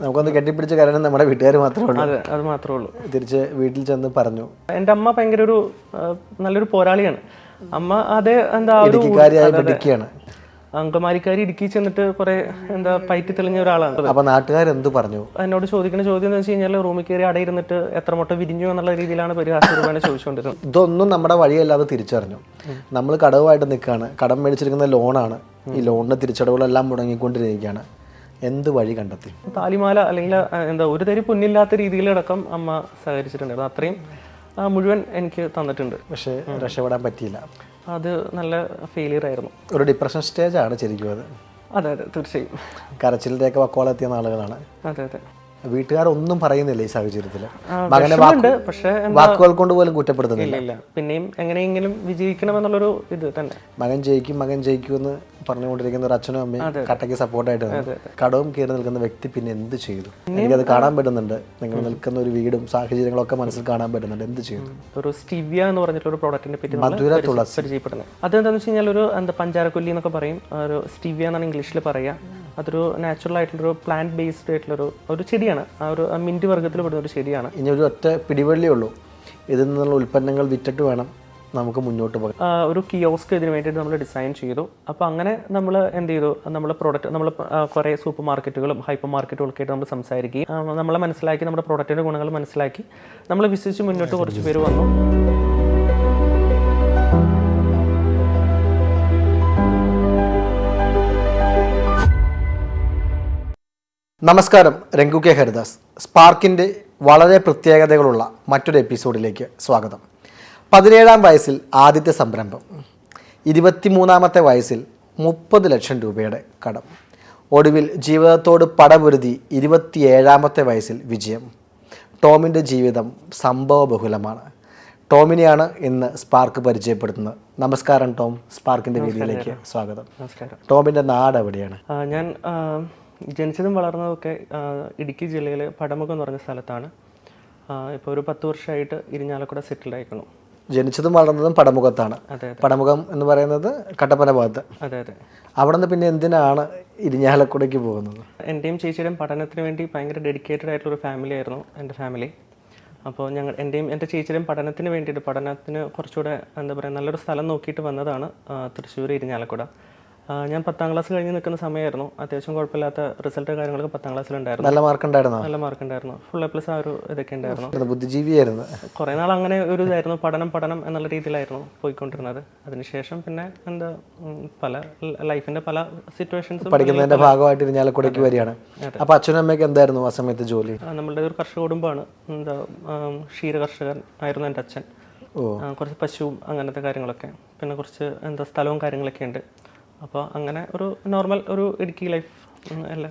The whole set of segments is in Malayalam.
നമുക്കൊന്ന് കെട്ടിപ്പിടിച്ച കാരണം നമ്മുടെ വീട്ടുകാർ മാത്രമേ ഉള്ളൂ. അതെ, അത് മാത്രമേ ഉള്ളൂ. തിരിച്ച് വീട്ടിൽ ചെന്ന് പറഞ്ഞു. എൻ്റെ അമ്മ ഭയങ്കര ഒരു നല്ലൊരു പോരാളിയാണ്. അമ്മ അതേ ഇടുക്കിയാണ്, അങ്കമാലിക്കാരി ഇടുക്കി ചെന്നിട്ട് കുറെ പയറ്റി തെളിഞ്ഞ ഒരാളാണ്. അപ്പൊ നാട്ടുകാർ എന്ത് പറഞ്ഞു? എന്നോട് ചോദിക്കുന്ന ചോദ്യം എന്ന് വെച്ച് കഴിഞ്ഞാൽ റൂമിൽ കയറി അടയിരുന്നിട്ട് എത്ര മുട്ട വിരിഞ്ഞു എന്നുള്ള രീതിയിലാണ് പരിഹാസപരമായി ചോദിച്ചുകൊണ്ടിരുന്നത്. ഇതൊന്നും നമ്മുടെ വഴിയല്ലാതെ തിരിച്ചറിഞ്ഞു. നമ്മൾ കടവുമായിട്ട് നിൽക്കുകയാണ്, കടം മേടിച്ചിരിക്കുന്ന ലോണാണ്, ഈ ലോണിന് തിരിച്ചടവുകളെല്ലാം മുടങ്ങിക്കൊണ്ടിരിക്കുകയാണ്. എന്ത് വഴി കണ്ടെത്തി? താലിമാല അല്ലെങ്കിൽ ഒരു തരി പൊന്നില്ലാത്ത രീതിയിലടക്കം അമ്മ സഹകരിച്ചിട്ടുണ്ടായിരുന്നു. അത്രയും മുഴുവൻ എനിക്ക് തന്നിട്ടുണ്ട്. പക്ഷേ രക്ഷപ്പെടാൻ പറ്റിയില്ല. അത് നല്ല ഫെയിലിയർ ആയിരുന്നു. ഒരു ഡിപ്രഷൻ സ്റ്റേജാണ് ശരിക്കും അത്. അതെ അതെ, തീർച്ചയായും. കരച്ചിലിൻ്റെയൊക്കെ വക്കോളെത്തിയ നാളുകളാണ്. അതെ അതെ. വീട്ടുകാരൊന്നും പറയുന്നില്ല ഈ സാഹചര്യത്തിൽ. മകനെ പക്ഷേ വാക്കുകൾ കൊണ്ട് പോലും കുറ്റപ്പെടുത്തുന്നില്ല. ഇല്ല, പിന്നെയും എങ്ങനെയെങ്കിലും വിജയിക്കണമെന്നുള്ളൊരു ഇത് തന്നെ. മകൻ ജയിക്കും എന്ന് പറഞ്ഞുകൊണ്ടിരിക്കുന്ന ഒരു അച്ഛനും അമ്മയും കട്ടയ്ക്ക് സപ്പോർട്ടായിട്ട് കടവും കയറി നിൽക്കുന്ന വ്യക്തി പിന്നെ എന്ത് ചെയ്തു? എനിക്കത് കാണാൻ പറ്റുന്നുണ്ട്. നിങ്ങൾ നിൽക്കുന്ന ഒരു വീടും സാഹചര്യങ്ങളൊക്കെ മനസ്സിൽ കാണാൻ പറ്റുന്നുണ്ട്. എന്ത് ചെയ്തു? ഒരു സ്റ്റിവിയ എന്ന് പറഞ്ഞിട്ടുള്ള പ്രോഡക്റ്റിനെ പറ്റി പരിചയപ്പെടുന്നത്. അതെന്താണെന്ന് വെച്ച് കഴിഞ്ഞാൽ ഒരു പഞ്ചാരക്കൊല്ലി എന്നൊക്കെ പറയും. ഒരു സ്റ്റിവിയ എന്നാണ് ഇംഗ്ലീഷിൽ പറയുക. അതൊരു നാച്ചുറൽ ആയിട്ടുള്ളൊരു പ്ലാന്റ് ബേസ്ഡ് ആയിട്ടുള്ളൊരു ചെടിയാണ്. ഒരു മിന്റ് വർഗ്ഗത്തിൽ പെടുന്ന ഒരു ചെടിയാണ്. ഇനി ഒരു ഒറ്റ പിടിവള്ളിയേ ഉള്ളൂ, ഇതിൽ നിന്നുള്ള ഉൽപ്പന്നങ്ങൾ വിറ്റിട്ട് വേണം നമുക്ക് മുന്നോട്ട് പോകാം. ഒരു കിയോസ്ക് ഇതിന് വേണ്ടിയിട്ട് നമ്മൾ ഡിസൈൻ ചെയ്തു. അപ്പോൾ അങ്ങനെ നമ്മൾ എന്ത് ചെയ്തു, നമ്മൾ പ്രോഡക്റ്റ് നമ്മൾ കുറേ സൂപ്പർ മാർക്കറ്റുകളും ഹൈപ്പർ മാർക്കറ്റുകളൊക്കെ ആയിട്ട് നമ്മൾ സംസാരിക്കുകയും നമ്മളെ മനസ്സിലാക്കി, നമ്മുടെ പ്രോഡക്റ്റിൻ്റെ ഗുണങ്ങൾ മനസ്സിലാക്കി നമ്മൾ വിശ്വസിച്ച് മുന്നോട്ട് കുറച്ച് പേര് വന്നു. നമസ്കാരം, രംഗു കെ ഹരിദാസ്. സ്പാർക്കിൻ്റെ വളരെ പ്രത്യേകതകളുള്ള മറ്റൊരു എപ്പിസോഡിലേക്ക് സ്വാഗതം. 17-ാം വയസ്സിൽ ആദ്യത്തെ സംരംഭം, 23-ാമത്തെ വയസ്സിൽ 30 ലക്ഷം രൂപയുടെ കടം, ഒടുവിൽ ജീവിതത്തോട് പടപൊരുതി 27-ാമത്തെ വയസ്സിൽ വിജയം. ടോമിൻ്റെ ജീവിതം സംഭവബഹുലമാണ്. ടോമിനെയാണ് ഇന്ന് സ്പാർക്ക് പരിചയപ്പെടുത്തുന്നത്. നമസ്കാരം ടോം, സ്പാർക്കിൻ്റെ വേദിയിലേക്ക് സ്വാഗതം. നമസ്കാരം. ടോമിൻ്റെ നാട് എവിടെയാണ്? ഞാൻ ജനിച്ചതും വളർന്നതൊക്കെ ഇടുക്കി ജില്ലയിൽ പടമുഖം എന്ന് പറഞ്ഞ സ്ഥലത്താണ്. ഇപ്പോൾ ഒരു 10 വർഷമായിട്ട് ഇരിഞ്ഞാലക്കുട സെറ്റിൽഡ് ആയിക്കണം. ജനിച്ചതും വളർന്നതും പടമുഖത്താണ്. പടമുഖം എന്ന് പറയുന്നത് കട്ടപ്പന ഭാഗത്ത്. അതെ അതെ. അവിടെ നിന്ന് പിന്നെ എന്തിനാണ് ഇരിഞ്ഞാലക്കുടയ്ക്ക് പോകുന്നത്? എൻ്റെയും ചേച്ചിയുടെയും പഠനത്തിന് വേണ്ടി ഭയങ്കര ഡെഡിക്കേറ്റഡ് ആയിട്ടുള്ളൊരു ഫാമിലി ആയിരുന്നു എൻ്റെ ഫാമിലി. അപ്പോൾ എൻ്റെ ചേച്ചിയുടെയും പഠനത്തിന് വേണ്ടിയിട്ട്, പഠനത്തിന് കുറച്ചുകൂടെ നല്ലൊരു സ്ഥലം നോക്കിയിട്ട് വന്നതാണ് തൃശ്ശൂർ ഇരിഞ്ഞാലക്കുട. ഞാൻ 10ാം ക്ലാസ് കഴിഞ്ഞ് നിൽക്കുന്ന സമയമായിരുന്നു. അത്യാവശ്യം കുഴപ്പമില്ലാത്ത റിസൾട്ട് കാര്യങ്ങളൊക്കെ 10ാം ക്ലാസ്സിലുണ്ടായിരുന്നു. നല്ല മാർക്ക് ഉണ്ടായിരുന്നു. ഫുൾ എ പ്ലസ് ആ ഒരു ഇതൊക്കെ ഉണ്ടായിരുന്നു. ബുദ്ധിജീവിയായിരുന്നു. കുറേ നാൾ അങ്ങനെ ഒരു ഇതായിരുന്നു, പഠനം എന്നുള്ള രീതിയിലായിരുന്നു പോയിക്കൊണ്ടിരുന്നത്. അതിനുശേഷം പിന്നെ പല ലൈഫിന്റെ പല സിറ്റുവേഷൻസും പഠിക്കുന്നതിന്റെ ഭാഗമായിട്ട് ഇരിഞ്ഞാലക്കുടയ്ക്ക് വരികയാണ്. അപ്പോൾ അച്ഛനും അമ്മയ്ക്ക് എന്തായിരുന്നു ആ സമയത്ത് ജോലി? നമ്മളുടെ ഒരു കർഷക കുടുംബമാണ്. ക്ഷീര കർഷകൻ ആയിരുന്നു എൻ്റെ അച്ഛൻ. കുറച്ച് പശുവും അങ്ങനത്തെ കാര്യങ്ങളൊക്കെ, പിന്നെ കുറച്ച് സ്ഥലവും കാര്യങ്ങളൊക്കെ ഉണ്ട്. അപ്പോൾ അങ്ങനെ ഒരു നോർമൽ ഒരു ഇടുക്കി ലൈഫ്.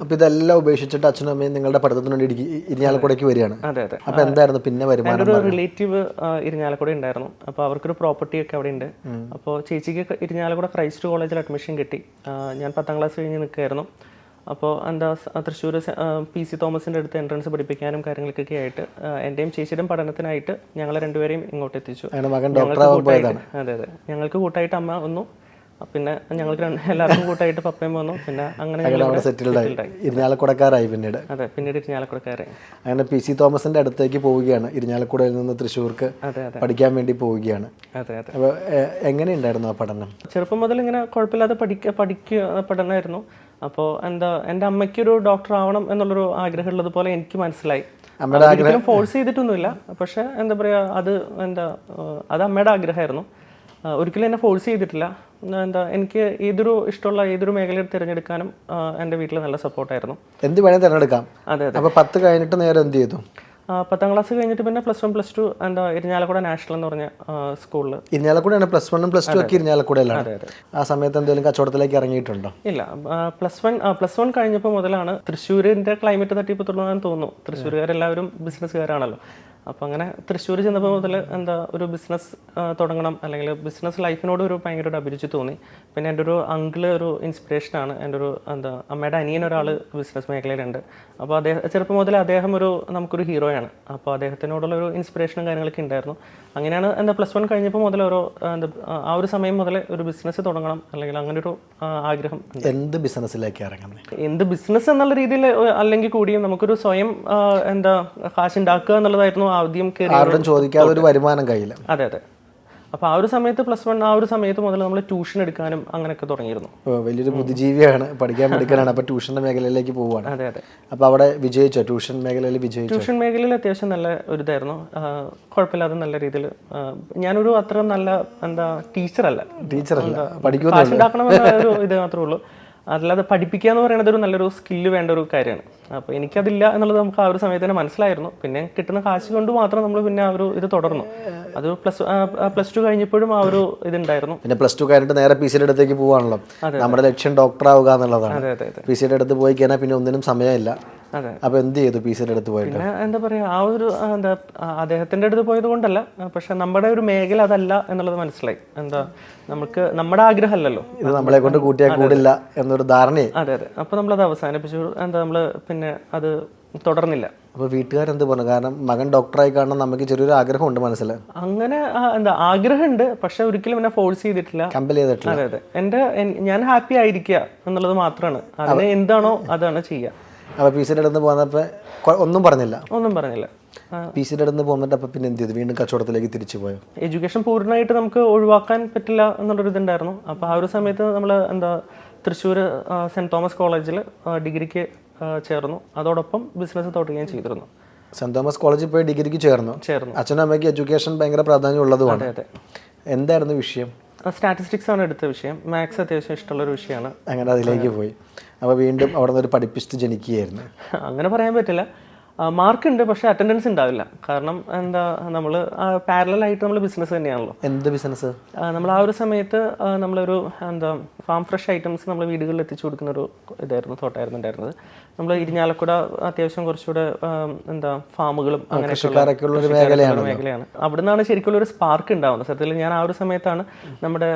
അപ്പോൾ ഇതെല്ലാം ഉപേക്ഷിച്ചിട്ട് അച്ഛനും അമ്മയും നിങ്ങളുടെ പഠിത്തത്തിന് വേണ്ടി ഇരിഞ്ഞാലക്കുടയ്ക്ക് വരികയാണ്. അതെ അതെ. അപ്പോൾ എന്തായിരുന്നു പിന്നെ വരുമാനം? ഒരു റിലേറ്റീവ് ഇരിഞ്ഞാലക്കുട ഉണ്ടായിരുന്നു. അപ്പോൾ അവർക്കൊരു പ്രോപ്പർട്ടി ഒക്കെ അവിടെ ഉണ്ട്. അപ്പോൾ ചേച്ചിക്ക് ഇരിഞ്ഞാലക്കുട ക്രൈസ്റ്റ് കോളേജിൽ അഡ്മിഷൻ കിട്ടി. ഞാൻ 10ാം ക്ലാസ് കഴിഞ്ഞ് നിൽക്കുകയായിരുന്നു. അപ്പോൾ തൃശ്ശൂർ PC തോമസിൻ്റെ അടുത്ത് എൻട്രൻസ് പഠിപ്പിക്കാനും കാര്യങ്ങൾക്കൊക്കെ ആയിട്ട് എൻ്റെയും ചേച്ചിയുടെയും പഠനത്തിനായിട്ട് ഞങ്ങളെ രണ്ടുപേരെയും ഇങ്ങോട്ട് എത്തിച്ചു. അതെ അതെ. ഞങ്ങൾക്ക് കൂട്ടായിട്ട് അമ്മ വന്നു, പിന്നെ ഞങ്ങൾക്ക് എല്ലാവർക്കും കൂട്ടായിട്ട് പപ്പയും വന്നു. പിന്നെ അങ്ങനെ ഇരിഞ്ഞാലക്കുടക്കാരായി പിന്നീട്. അതെ, പിന്നീട് ഇരിഞ്ഞാലക്കുടക്കാരായി. അങ്ങനെ PC തോമസിന്റെ അടുത്തേക്ക് പോവുകയാണ്. ഇരിഞ്ഞാലക്കുടയിൽ നിന്ന് തൃശ്ശൂർക്ക് പഠിക്കാൻ വേണ്ടി പോവുകയാണ്. അതെ അതെ. അപ്പോൾ എങ്ങനെയുണ്ടായിരുന്നു ആ പഠനം? ചെറുപ്പം മുതൽ ഇങ്ങനെ കുഴപ്പമില്ലാതെ പഠനമായിരുന്നു. അപ്പോൾ എൻ്റെ അമ്മയ്ക്കൊരു ഡോക്ടർ ആവണം എന്നുള്ളൊരു ആഗ്രഹം ഉള്ളതുപോലെ എനിക്ക് മനസ്സിലായി. ഒരിക്കലും ഫോഴ്സ് ചെയ്തിട്ടൊന്നുമില്ല. പക്ഷെ അത് അമ്മയുടെ ആഗ്രഹമായിരുന്നു. ഒരിക്കലും എന്നെ ഫോഴ്സ് ചെയ്തിട്ടില്ല. എനിക്ക് ഇഷ്ടമുള്ള ഏതൊരു മേഖലയിൽ തിരഞ്ഞെടുക്കാനും എൻ്റെ വീട്ടിൽ നല്ല സപ്പോർട്ടായിരുന്നു. എന്ത് വേണേൽ തിരഞ്ഞെടുക്കാം. അതെ അതെ. അപ്പോൾ 10 കഴിഞ്ഞിട്ട് നേരെ എന്ത് ചെയ്തു? 10ാം ക്ലാസ് കഴിഞ്ഞിട്ട് പിന്നെ +1 +2 ഇരിഞ്ഞാലക്കുട നാഷണൽ എന്ന് പറഞ്ഞ സ്കൂളിൽ. ഇരിഞ്ഞാലക്കുടയാണ് +1 +2 ഒക്കെ ഇരിഞ്ഞാലക്കുടയിലാണ്. ആ സമയത്ത് എന്തെങ്കിലും കച്ചവടത്തിലേക്ക് ഇറങ്ങിയിട്ടുണ്ടോ? ഇല്ല, +1 കഴിഞ്ഞപ്പോൾ മുതലാണ് തൃശ്ശൂരിൻ്റെ ക്ലൈമറ്റ് തട്ടിപ്പ് തുടങ്ങാൻ തോന്നുന്നു. തൃശ്ശൂരുകാരെല്ലാവരും ബിസിനസ്സുകാരാണല്ലോ. അപ്പോൾ അങ്ങനെ തൃശ്ശൂർ ചെന്നപ്പോൾ മുതൽ എന്താ ഒരു ബിസിനസ് തുടങ്ങണം, അല്ലെങ്കിൽ ബിസിനസ് ലൈഫിനോട് ഒരു ഭയങ്കര ഒരു അഭിരുചി തോന്നി. പിന്നെ എൻ്റെ ഒരു അങ്കിള് ഒരു ഇൻസ്പിറേഷനാണ്. എൻ്റെ ഒരു അമ്മയുടെ അനിയൻ ഒരാൾ ബിസിനസ് മേഖലയിലുണ്ട്. അപ്പോൾ ചെറുപ്പം മുതൽ അദ്ദേഹം നമുക്കൊരു ഹീറോയാണ്. അപ്പോൾ അദ്ദേഹത്തിനോടുള്ള ഒരു ഇൻസ്പിറേഷനും കാര്യങ്ങളൊക്കെ ഉണ്ടായിരുന്നു. അങ്ങനെയാണ് +1 കഴിഞ്ഞപ്പോൾ മുതൽ ആ ഒരു സമയം മുതൽ ഒരു ബിസിനസ് തുടങ്ങണം, അല്ലെങ്കിൽ അങ്ങനെ ഒരു ആഗ്രഹം. എന്ത് ബിസിനസ്സിലേക്ക് ഇറങ്ങുന്നത്? എന്ത് ബിസിനസ് എന്നുള്ള രീതിയിൽ അല്ലെങ്കിൽ കൂടിയും നമുക്കൊരു സ്വയം കാശ് ഉണ്ടാക്കുക എന്നുള്ളതായിരുന്നു ആദ്യം. ആരോടും ചോദിക്കാതെ ഒരു വരുമാനം കയ്യില്ല. അതെ. അപ്പോൾ ആ ഒരു സമയത്ത് +1 ആ ഒരു സമയത്ത് മുതൽ നമ്മൾ ട്യൂഷൻ എടുക്കാനും അങ്ങനെയൊക്കെ തുടങ്ങിയിരുന്നു. വലിയൊരു ബുദ്ധിജീവിയാണ്, പഠിക്കാൻ പഠിക്കാനാണ്. അപ്പോൾ ട്യൂഷൻ്റെ മേഖലയിലേക്ക് പോവുകയാണ്. അതെ. അപ്പോൾ അവിടെ വിജയിച്ചോ? ട്യൂഷൻ മേഖലയിൽ വിജയിച്ചു? ട്യൂഷൻ മേഖലയിൽ അത്യാവശ്യം നല്ല ഒരു ഇതായിരുന്നു, കുഴപ്പമില്ലാതെ നല്ല രീതിയിൽ. ഞാനൊരു അത്ര നല്ല ടീച്ചറല്ല, കാശ് ഉണ്ടാക്കണമെന്നുള്ള ഒരു ഇത് മാത്രമേ ഉള്ളൂ. അല്ലാതെ പഠിപ്പിക്കുക എന്ന് പറയുന്നത് ഒരു നല്ലൊരു സ്കില്ല് വേണ്ട ഒരു കാര്യമാണ്. അപ്പോൾ എനിക്കതില്ല എന്നുള്ളത് നമുക്ക് ആ ഒരു സമയത്ത് തന്നെ മനസ്സിലായിരുന്നു. പിന്നെ കിട്ടുന്ന കാശ് കൊണ്ട് മാത്രം നമ്മൾ പിന്നെ ആ ഒരു ഇത് തുടർന്നു. അത് +2 കഴിഞ്ഞപ്പോഴും ആ ഒരു ഇതുണ്ടായിരുന്നു. പിന്നെ +2 കഴിഞ്ഞിട്ട് നേരെ PCയുടെ അടുത്തേക്ക് പോവാണല്ലോ. നമ്മുടെ ലക്ഷ്യം ഡോക്ടർ ആവുക എന്നുള്ളതാണ്. PCയുടെ അടുത്ത് പോയി കഴിഞ്ഞാൽ പിന്നെ ഒന്നിനും സമയമില്ല. അപ്പൊ എന്ത് ചെയ്തു PCയുടെ അടുത്ത് പോയിട്ട്? പിന്നെ എന്താ പറയാ, ആ ഒരു അദ്ദേഹത്തിന്റെ അടുത്ത് പോയത് കൊണ്ടല്ല, പക്ഷെ നമ്മുടെ ഒരു മേഖല അതല്ല എന്നുള്ളത് മനസ്സിലായി. നമുക്ക് നമ്മുടെ ആഗ്രഹമല്ലല്ലോ, ഇത് നമ്മളെ കൊണ്ട് കൂട്ടിയാൽ കൂടില്ല എന്നൊരു ധാരണയെ. അതെ. അപ്പൊ നമ്മളത് അവസാനിപ്പിച്ചു. നമ്മള് പിന്നെ അത് തുടർന്നില്ല. അപ്പൊ വീട്ടുകാരെന്ത് പറഞ്ഞു? കാരണം മകൻ ഡോക്ടറായി കാണാൻ നമുക്ക് ചെറിയൊരു ആഗ്രഹമുണ്ട് മനസ്സിൽ. അങ്ങനെ ആഗ്രഹമുണ്ട്, പക്ഷെ ഒരിക്കലും എന്നെ ഫോഴ്സ് ചെയ്തിട്ടില്ല, കമ്പൽ ചെയ്തിട്ടില്ല. അതെ. ഞാൻ ഹാപ്പി ആയിരിക്കുക എന്നുള്ളത് മാത്രമാണ്. അതിന് എന്താണോ അതാണ് ചെയ്യുക. അപ്പൊ PCയുടെ അടുത്ത് പോകുന്നപ്പോ ഒന്നും പറഞ്ഞില്ല? ഒന്നും പറഞ്ഞില്ല. PCയുടെ അടുത്ത് പോകുന്നിട്ട് അപ്പൊ പിന്നെ എന്ത് ചെയ്തു? വീണ്ടും കച്ചവടത്തിലേക്ക് തിരിച്ചു പോയോ? എഡ്യൂക്കേഷൻ പൂർണ്ണമായിട്ട് നമുക്ക് ഒഴിവാക്കാൻ പറ്റില്ല എന്നുള്ളൊരു ഇതുണ്ടായിരുന്നു. അപ്പോൾ ആ ഒരു സമയത്ത് നമ്മൾ തൃശ്ശൂർ സെന്റ് തോമസ് കോളേജിൽ ഡിഗ്രിക്ക് ചേർന്നു. അതോടൊപ്പം ബിസിനസ് തുടങ്ങുകയും ചെയ്തിരുന്നു. സെന്റ് തോമസ് കോളേജിൽ പോയി ഡിഗ്രിക്ക് ചേർന്നു. അച്ഛനും അമ്മയ്ക്ക് എഡ്യൂക്കേഷൻ ഭയങ്കര പ്രാധാന്യം ഉള്ളതുമാണ്. അതെ. എന്തായിരുന്നു വിഷയം? സ്റ്റാറ്റിസ്റ്റിക്സ് ആണ് എടുത്ത വിഷയം. മാത്സ് അത്യാവശ്യം ഇഷ്ടമുള്ളൊരു വിഷയമാണ്. അങ്ങനെ അതിലേക്ക് പോയി. അപ്പോൾ വീണ്ടും അവിടെ നിന്ന് ഒരു പഠിപ്പിസ്റ്റ് ജനിക്കുകയായിരുന്നു. അങ്ങനെ പറയാൻ പറ്റില്ല. മാർക്കുണ്ട്, പക്ഷെ അറ്റൻഡൻസ് ഉണ്ടാവില്ല. കാരണം നമ്മൾ പാരലായിട്ട് നമ്മൾ ബിസിനസ് തന്നെയാണല്ലോ. എന്ത് ബിസിനസ്? നമ്മൾ ആ ഒരു സമയത്ത് നമ്മളൊരു ഫാം ഫ്രഷ് ഐറ്റംസ് നമ്മൾ വീടുകളിൽ എത്തിച്ചു കൊടുക്കുന്ന ഒരു തോട്ടായിരുന്നു ഉണ്ടായിരുന്നത്. നമ്മൾ ഇരിഞ്ഞാലക്കുട അത്യാവശ്യം കുറച്ചുകൂടെ ഫാമുകളും അങ്ങനെയൊക്കെയുള്ള മേഖലയാണ്. അവിടെ നിന്നാണ് ശരിക്കും ഒരു സ്പാർക്ക് ഉണ്ടാവുന്നത്. സത്യത്തിൽ ഞാൻ ആ ഒരു സമയത്താണ് നമ്മുടെ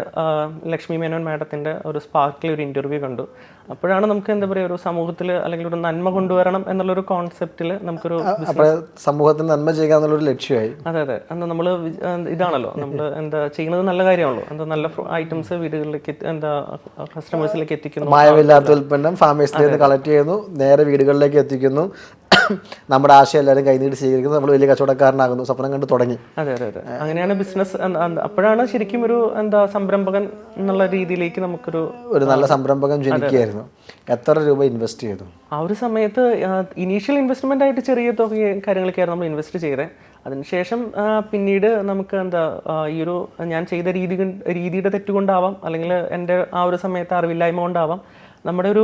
ലക്ഷ്മി മേനോൻ മാഡത്തിന്റെ ഒരു സ്പാർക്കിൽ ഒരു ഇന്റർവ്യൂ കണ്ടു. അപ്പോഴാണ് നമുക്ക് ഒരു സമൂഹത്തിൽ അല്ലെങ്കിൽ ഒരു നന്മ കൊണ്ടുവരണം എന്നുള്ളൊരു കോൺസെപ്റ്റിൽ നമുക്കൊരു സമൂഹത്തിന് നന്മ ചെയ്യുക എന്നുള്ളൊരു ലക്ഷ്യമായി. അതെ. നമ്മൾ ഇതാണല്ലോ നമ്മൾ ചെയ്യുന്നത് നല്ല കാര്യമാണല്ലോ. നല്ല ഐറ്റംസ് വീടുകളിലേക്ക് കസ്റ്റമേഴ്സിലേക്ക് എത്തിക്കുന്നു. മായമില്ലാത്ത ഉൽപ്പന്നം ഫാമേഴ്സിൽ നിന്ന് കളക്ട് ചെയ്യുന്നു, നേരെ വീടുകളിലേക്ക് എത്തിക്കുന്നു. നമ്മുടെ ആശയം എല്ലാവരും കൈനീട്ടി സ്വീകരിക്കുന്നു. നമ്മൾ വലിയ കച്ചവടക്കാരനാകുന്നു. സ്വപ്നം കണ്ട് തുടങ്ങി. അതെ. അങ്ങനെയാണ് ബിസിനസ്. അപ്പോഴാണ് ശരിക്കും ഒരു സംരംഭകൻ എന്നുള്ള രീതിയിലേക്ക് നമുക്കൊരു നല്ല സംരംഭകൻ ജനിക്കുകയായിരുന്നു. എത്ര രൂപ ഇൻവെസ്റ്റ് ചെയ്തു? ആ ഒരു സമയത്ത് ഇനീഷ്യൽ ഇൻവെസ്റ്റ്മെന്റ് ആയിട്ട് ചെറിയ തുക കാര്യങ്ങളൊക്കെയായിരുന്നു നമ്മൾ ഇൻവെസ്റ്റ് ചെയ്തത്. അതിനുശേഷം പിന്നീട് നമുക്ക് ഈ ഒരു ഞാൻ ചെയ്ത രീതിയുടെ തെറ്റുകൊണ്ടാവാം, അല്ലെങ്കിൽ എൻ്റെ ആ ഒരു സമയത്ത് അറിവില്ലായ്മ കൊണ്ടാവാം, നമ്മുടെ ഒരു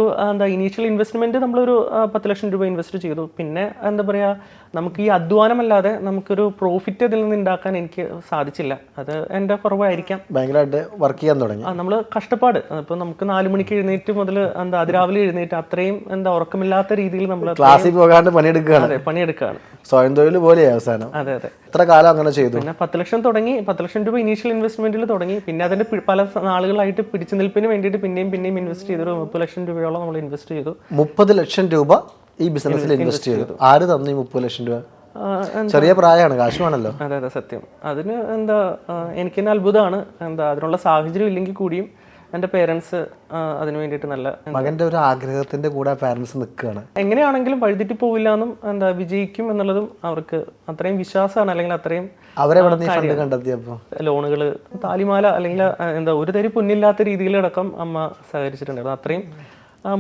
ഇനീഷ്യൽ ഇൻവെസ്റ്റ്മെന്റ് നമ്മളൊരു 10 ലക്ഷം രൂപ ഇൻവെസ്റ്റ് ചെയ്തു. പിന്നെ നമുക്ക് ഈ അധ്വാനമല്ലാതെ നമുക്കൊരു പ്രോഫിറ്റ് അതിൽ നിന്ന് ഉണ്ടാക്കാൻ എനിക്ക് സാധിച്ചില്ല. അത് എൻ്റെ കുറവായിരിക്കാം. ഭയങ്കരമായിട്ട് വർക്ക് ചെയ്യാൻ തുടങ്ങി. നമ്മൾ കഷ്ടപ്പാട്. ഇപ്പോൾ നമുക്ക് 4 മണിക്ക് എഴുന്നേറ്റ് മുതൽ അതിരാവിലെ എഴുന്നേറ്റ് അത്രയും ഉറക്കമില്ലാത്ത രീതിയിൽ നമ്മൾ ക്ലാസ്സിൽ പോകാണ്ട് പണിയെടുക്കുകയാണ്. അതെ, പണിയെടുക്കുകയാണ്. സ്വയം തൊഴിൽ പോലെ അവസാനം. അതെ. എത്ര കാലം അങ്ങനെ ചെയ്തു? പിന്നെ 10 ലക്ഷം തുടങ്ങി. 10 ലക്ഷം രൂപ ഇനീഷ്യൽ ഇൻവെസ്റ്റ്മെന്റിൽ തുടങ്ങി. പിന്നെ അതിന്റെ പല നാളുകളായിട്ട് പിടിച്ചു നിൽപ്പിന് വേണ്ടിയിട്ട് പിന്നെയും ഇൻവെസ്റ്റ് ചെയ്തു. 30 ലക്ഷം രൂപയോളം നമ്മൾ ഇൻവെസ്റ്റ് ചെയ്തു. 30 ലക്ഷം രൂപ ഈ ബിസിനസ്സിൽ ഇൻവെസ്റ്റ് ചെയ്തു. ആര് തന്നു ഈ 30 ലക്ഷം രൂപ? ചെറിയ പ്രായമാണ്, കാശുവാണല്ലോ. അതെ, സത്യം. അതിന് എനിക്ക് തന്നെ അത്ഭുതമാണ്. അതിനുള്ള സാഹചര്യം ഇല്ലെങ്കിൽ കൂടിയും എൻ്റെ പേരൻസ് അതിന് വേണ്ടിയിട്ട് നല്ല മകന്റെ ഒരു ആഗ്രഹത്തിന്റെ കൂടെ പാരൻസ് നിൽക്കുകയാണ്. എങ്ങനെയാണെങ്കിലും വഴിതെറ്റി പോവില്ല എന്നും വിജയിക്കും എന്നുള്ളതും അവർക്ക് അത്രയും വിശ്വാസമാണ്. അല്ലെങ്കിൽ അത്രയും ലോണുകൾ, താലിമാല, അല്ലെങ്കിൽ ഒരു തരി പൊന്നില്ലാത്ത രീതിയിലടക്കം അമ്മ സഹകരിച്ചിട്ടുണ്ടായിരുന്നു. അത്രയും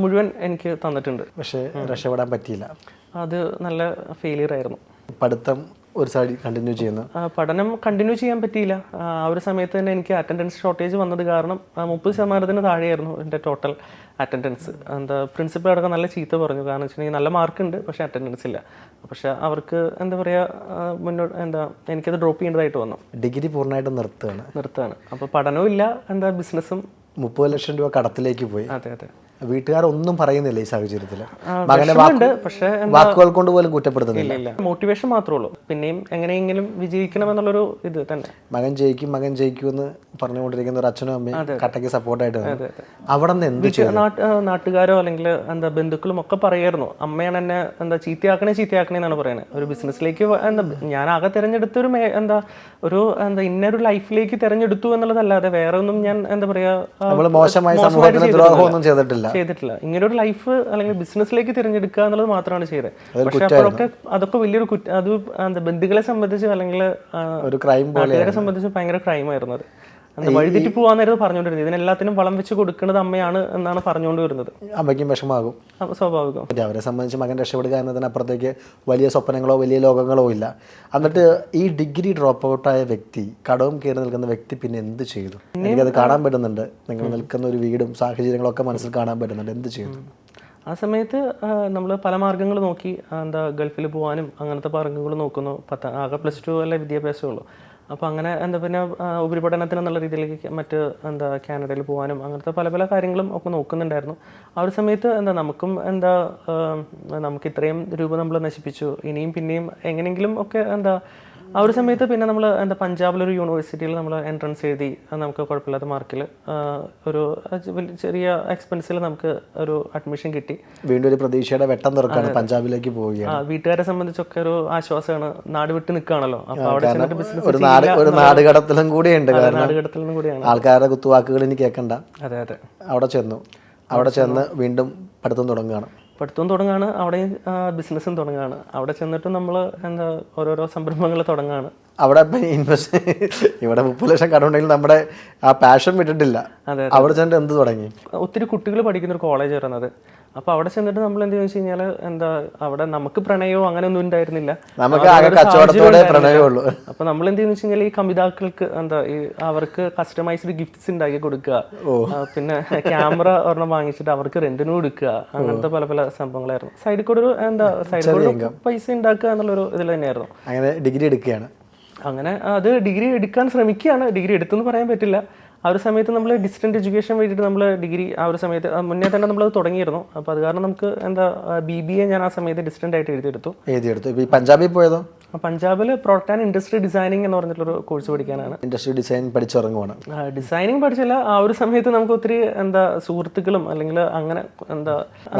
മുഴുവൻ എനിക്ക് തന്നിട്ടുണ്ട്. പക്ഷേ രക്ഷപ്പെടാൻ പറ്റിയില്ല. അത് നല്ല ഫെയിലിയർ ആയിരുന്നു. പഠിത്തം ഒരു സൈഡിൽ കണ്ടിന്യൂ ചെയ്യുന്നു. പഠനം കണ്ടിന്യൂ ചെയ്യാൻ പറ്റിയില്ല. ആ ഒരു സമയത്ത് തന്നെ എനിക്ക് അറ്റൻഡൻസ് ഷോർട്ടേജ് വന്നത് കാരണം 30% താഴെയായിരുന്നു എൻ്റെ ടോട്ടൽ അറ്റൻഡൻസ്. പ്രിൻസിപ്പൽ അടക്കം നല്ല ചീത്ത പറഞ്ഞു. കാരണം വെച്ചിട്ടുണ്ടെങ്കിൽ നല്ല മാർക്കുണ്ട്, പക്ഷേ അറ്റൻഡൻസ് ഇല്ല. പക്ഷെ അവർക്ക് മുന്നോട്ട് എനിക്കത് ഡ്രോപ്പ് ചെയ്യേണ്ടതായിട്ട് വന്നു. ഡിഗ്രി പൂർണ്ണമായിട്ട് നിർത്തുകയാണ്. അപ്പോൾ പഠനവും ഇല്ല, ബിസിനസ്സും. 30 ലക്ഷം രൂപ കടത്തിലേക്ക് പോയി. അതെ. വീട്ടുകാരൊന്നും പറയുന്നില്ല ഈ സാഹചര്യത്തിൽ, വിഷമമുണ്ട്, പക്ഷേ വാക്കുകൾ കൊണ്ട് പോലും കുറ്റപ്പെടുത്തുന്നില്ല. ഇല്ല, മോട്ടിവേഷൻ മാത്രമേ ഉള്ളൂ. പിന്നെയും എങ്ങനെയെങ്കിലും വിജയിക്കണം എന്നുള്ളൊരു ഇത് തന്നെ. മകൻ ജയിക്കും എന്ന് പറഞ്ഞുകൊണ്ടിരിക്കുന്ന ഒരു അച്ഛനും അമ്മയും കട്ടയ്ക്ക് സപ്പോർട്ടായിട്ട് അവിടെ നിന്ന് എന്ത് നാട്ടുകാരോ അല്ലെങ്കിൽ എന്താ ബന്ധുക്കളും ഒക്കെ പറയായിരുന്നു, അമ്മയാണ് എന്നെ എന്താ ചീത്തയാക്കണേ എന്നാണ് പറയുന്നത്. ഒരു ബിസിനസ്സിലേക്ക് ഞാൻ ആകെ തിരഞ്ഞെടുത്തൊരു ഒരു ഇന്നൊരു ലൈഫിലേക്ക് തിരഞ്ഞെടുത്തു എന്നുള്ളതല്ലാതെ വേറെ ഒന്നും ഞാൻ എന്താ പറയാ ചെയ്തിട്ടില്ല. ഇങ്ങനെ ഒരു ലൈഫ് അല്ലെങ്കിൽ ബിസിനസ്സിലേക്ക് തിരഞ്ഞെടുക്കുക എന്നുള്ളത് മാത്രമാണ് ചെയ്തത്. പക്ഷെ അപ്പോഴൊക്കെ അതൊക്കെ വലിയൊരു അത് ബന്ധുക്കളെ സംബന്ധിച്ച് അല്ലെങ്കിൽ നാട്ടുകാരെ സംബന്ധിച്ച് ഭയങ്കര ക്രൈം ആയിരുന്നു. അത് വഴിതെറ്റി പോവാന്നായിരുന്നു പറഞ്ഞുകൊണ്ടിരുന്നത്. ഇതിനെല്ലാത്തിനും വളം വെച്ച് കൊടുക്കുന്നത് അമ്മയാണ് എന്നാണ് പറഞ്ഞുകൊണ്ട് വരുന്നത്. അമ്മയ്ക്കും വിഷമാകും, സ്വാഭാവികം. അവരെ സംബന്ധിച്ച് മകൻ രക്ഷപ്പെടുക എന്നതിനപ്പുറത്തേക്ക് വലിയ സ്വപ്നങ്ങളോ വലിയ ലോകങ്ങളോ ഇല്ല. എന്നിട്ട് ഈ ഡിഗ്രി ഡ്രോപ്പ് ഔട്ടായ വ്യക്തി, കടവും കയറി നിൽക്കുന്ന വ്യക്തി പിന്നെ എന്ത് ചെയ്തു? എനിക്കത് കാണാൻ പറ്റുന്നുണ്ട്. നിങ്ങൾ നിൽക്കുന്ന ഒരു വീടും സാഹചര്യങ്ങളൊക്കെ മനസ്സിൽ കാണാൻ പറ്റുന്നുണ്ട്. എന്ത് ചെയ്തു? ആ സമയത്ത് നമ്മൾ പല മാർഗ്ഗങ്ങൾ നോക്കി. ഗൾഫിൽ പോകാനും അങ്ങനത്തെ മാർഗ്ഗങ്ങൾ നോക്കുന്നു. ആകെ +2 അല്ല വിദ്യാഭ്യാസമുള്ളൂ. അപ്പോൾ അങ്ങനെ പിന്നെ ഉപരിപഠനത്തിന് എന്നുള്ള രീതിയിലേക്ക് കാനഡയിൽ പോകാനും അങ്ങനത്തെ പല പല കാര്യങ്ങളും ഒക്കെ നോക്കുന്നുണ്ടായിരുന്നു. ആ ഒരു സമയത്ത് നമുക്കും നമുക്ക് ഇത്രയും രൂപ നമ്മൾ നശിപ്പിച്ചു, ഇനിയും പിന്നെയും എങ്ങനെയെങ്കിലും ഒക്കെ ആ ഒരു സമയത്ത് പിന്നെ നമ്മൾ പഞ്ചാബിലൊരു യൂണിവേഴ്സിറ്റിയിൽ നമ്മൾ എൻട്രൻസ് എഴുതി. നമുക്ക് കുഴപ്പമില്ലാത്ത മാർക്കിൽ ഒരു ചെറിയ എക്സ്പെൻസിൽ നമുക്ക് ഒരു അഡ്മിഷൻ കിട്ടി. വീണ്ടും ഒരു പ്രതീക്ഷയുടെ വെട്ടം തുറക്കാണ്, പഞ്ചാബിലേക്ക് പോവുകയാണ്. വീട്ടുകാരെ സംബന്ധിച്ചൊക്കെ ഒരു ആശ്വാസമാണ്. നാട് വിട്ട് നിൽക്കുകയാണല്ലോ, അപ്പോൾ അവിടെ ചെന്നിട്ട് ബിസിനസ് ഒരു നാടുകടത്തലും കൂടിയുണ്ട്. നാടുകടത്തലും കൂടിയാണ്. ആൾക്കാരുടെ കുത്തുവാക്കുകൾ ഇനി കേൾക്കണ്ട. അതെ. അവിടെ ചെന്ന് വീണ്ടും പഠിത്തം തുടങ്ങുകയാണ്. അവിടെ ബിസിനസ്സും തുടങ്ങുകയാണ്. അവിടെ ചെന്നിട്ട് നമ്മൾ ഓരോരോ സംരംഭങ്ങൾ തുടങ്ങുകയാണ്. അവിടെ ഇവിടെ 30 ലക്ഷം കടമുണ്ടെങ്കിൽ നമ്മുടെ ആ പാഷൻ വിട്ടിട്ടില്ല. അവിടെ ചെന്നിട്ട് എന്ത് തുടങ്ങി? ഒത്തിരി കുട്ടികൾ പഠിക്കുന്ന ഒരു കോളേജ് വരുന്നത്. അപ്പോൾ അവിടെ ചെന്നിട്ട് നമ്മൾ എന്ത് വെച്ച് കഴിഞ്ഞാൽ അവിടെ നമുക്ക് പ്രണയമോ അങ്ങനെ ഒന്നും ഉണ്ടായിരുന്നില്ല. അപ്പോൾ നമ്മൾ എന്ത് വെച്ച് കഴിഞ്ഞാൽ ഈ കമിതാക്കൾക്ക് അവർക്ക് കസ്റ്റമൈസ്ഡ് ഗിഫ്റ്റ്സ് ഉണ്ടാക്കി കൊടുക്കുക, പിന്നെ ക്യാമറ ഒരെണ്ണം വാങ്ങിച്ചിട്ട് അവർക്ക് റെന്റിന് കൊടുക്കുക, അങ്ങനത്തെ പല പല സംഭവങ്ങളായിരുന്നു. സൈഡിൽ കൂടെ പൈസ ഉണ്ടാക്കുക എന്നുള്ളൊരു ഇതിൽ തന്നെയായിരുന്നു. അങ്ങനെ ഡിഗ്രി എടുക്കുകയാണ്. അങ്ങനെ അത് ഡിഗ്രി എടുക്കാൻ ശ്രമിക്കുകയാണ്. ഡിഗ്രി എടുത്തെന്ന് പറയാൻ പറ്റില്ല. ആ ഒരു സമയത്ത് നമ്മൾ ഡിസ്റ്റൻറ്റ് എഡ്യൂക്കേഷൻ വേണ്ടിയിട്ട് നമ്മൾ ഡിഗ്രി ആ ഒരു സമയത്ത് മുന്നേ തന്നെ നമ്മളത് തുടങ്ങിയിരുന്നു. അപ്പോൾ അത് കാരണം നമുക്ക് BBA ഞാൻ ആ സമയത്ത് ഡിസ്റ്റൻ്റ് ആയിട്ട് എഴുതിയെടുത്തു. ഇപ്പോൾ പഞ്ചാബിൽ പോയതോ? പഞ്ചാബിൽ പ്രോഡക്റ്റ് ആൻഡ് ഇൻഡസ്ട്രി ഡിസൈനിങ് എന്ന് പറഞ്ഞിട്ടുള്ളൊരു കോഴ്സ് പഠിക്കാനാണ്. Industry design പഠിച്ചിറങ്ങുവാണ്. ഡിസൈനിങ് പഠിച്ചില്ല. ആ ഒരു സമയത്ത് നമുക്ക് ഒത്തിരി സുഹൃത്തുക്കളും അല്ലെങ്കിൽ അങ്ങനെ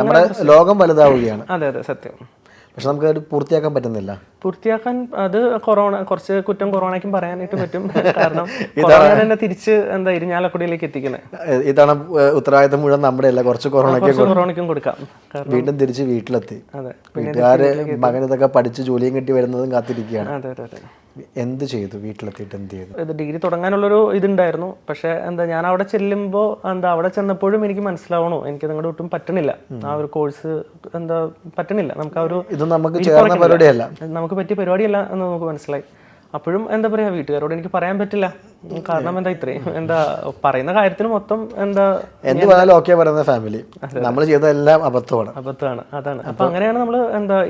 നമ്മുടെ ലോകം വലുതാവുകയാണ്. അതെ സത്യം. പക്ഷെ നമുക്ക് അത് പൂർത്തിയാക്കാൻ പറ്റുന്നില്ല. അത് കുറച്ച് കുറ്റം കൊറോണയ്ക്കും പറയാനായിട്ട് പറ്റും. കാരണം കൊറോണ തന്നെ തിരിച്ച് ഇരിഞ്ഞാലക്കുടയിലേക്ക് എത്തിക്കുന്നത്. ഇതാണ് ഉത്തരവാദിത്തം മുഴുവൻ നമ്മുടെ അല്ല, കുറച്ച് കൊറോണയ്ക്കും കൊടുക്കാം. വീണ്ടും തിരിച്ച് വീട്ടിലെത്തി. വീട്ടുകാര് മകൻ ഇതൊക്കെ പഠിച്ച് ജോലിയും കിട്ടി വരുന്നതും കാത്തിരിക്കുകയാണ്. അതെ. എന്ത് ചെയ്തു? വീട്ടിലെത്തിയിട്ട് എന്ത് ചെയ്തു? ഇത് ഡിഗ്രി തുടങ്ങാനുള്ളൊരു ഇതുണ്ടായിരുന്നു. പക്ഷെ ഞാൻ അവിടെ ചെല്ലുമ്പോൾ അവിടെ ചെന്നപ്പോഴും എനിക്ക് മനസ്സിലാവണോ എനിക്ക് നിങ്ങളുടെ ഒട്ടും പറ്റണില്ല. ആ ഒരു കോഴ്സ് പറ്റണില്ല. നമുക്ക് ആ ഒരു നമുക്ക് പറ്റിയ പരിപാടിയല്ല എന്ന് നമുക്ക് മനസ്സിലായി. അപ്പോഴും വീട്ടുകാരോട് എനിക്ക് പറയാൻ പറ്റില്ല. കാരണം ഇത്രയും പറയുന്ന കാര്യത്തിന് മൊത്തം ഫാമിലി നമ്മൾ ചെയ്തതെല്ലാം അബദ്ധമാണ്. അതാണ്. അപ്പൊ അങ്ങനെയാണ് നമ്മൾ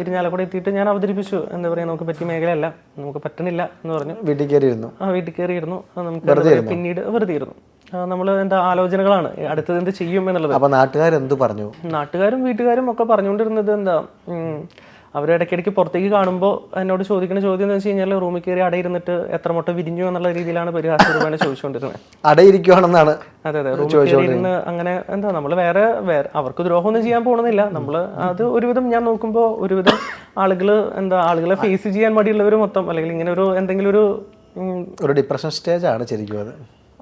ഇരിഞ്ഞാലക്കുട എത്തിയിട്ട് ഞാൻ അവതരിപ്പിച്ചു. നമുക്ക് പറ്റിയ മേഖലയല്ല, നമുക്ക് പറ്റണില്ല എന്ന് പറഞ്ഞു. വീട്ടിൽ കയറിയിരുന്നു. നമുക്ക് പിന്നീട് വെറുതെ ഇരുന്നു. നമ്മൾ ആലോചനകളാണ് അടുത്തത് എന്ത് ചെയ്യും എന്നുള്ളത്. അപ്പൊ നാട്ടുകാരെന്ത് പറഞ്ഞു? നാട്ടുകാരും വീട്ടുകാരും ഒക്കെ പറഞ്ഞുകൊണ്ടിരുന്നത് അവർ ഇടയ്ക്കിടയ്ക്ക് പുറത്തേക്ക് കാണുമ്പോൾ എന്നോട് ചോദിക്കുന്ന ചോദ്യം എന്ന് വെച്ച് കഴിഞ്ഞാൽ റൂമിൽ കയറി അടയിരുന്നിട്ട് എത്ര മുട്ട വിരിഞ്ഞു എന്നുള്ള രീതിയിലാണ് പരിഹാസപരമായി ചോദിച്ചുകൊണ്ടിരുന്നത്. അടയിരിക്കുവാണെന്നാണ്. അതെ. റൂമിൽ കയറിയിരുന്ന് അങ്ങനെ നമ്മൾ വേറെ അവർക്ക് ദ്രോഹമൊന്നും ചെയ്യാൻ പോകണമെന്നില്ല. നമ്മൾ അത് ഒരുവിധം ഞാൻ നോക്കുമ്പോൾ ഒരുവിധം ആളുകളെ ഫേസ് ചെയ്യാൻ മടിയുള്ളവർ മൊത്തം അല്ലെങ്കിൽ ഇങ്ങനെ എന്തെങ്കിലും ഒരു ഡിപ്രഷൻ സ്റ്റേജ് ആണ് ശരിക്കും അത്.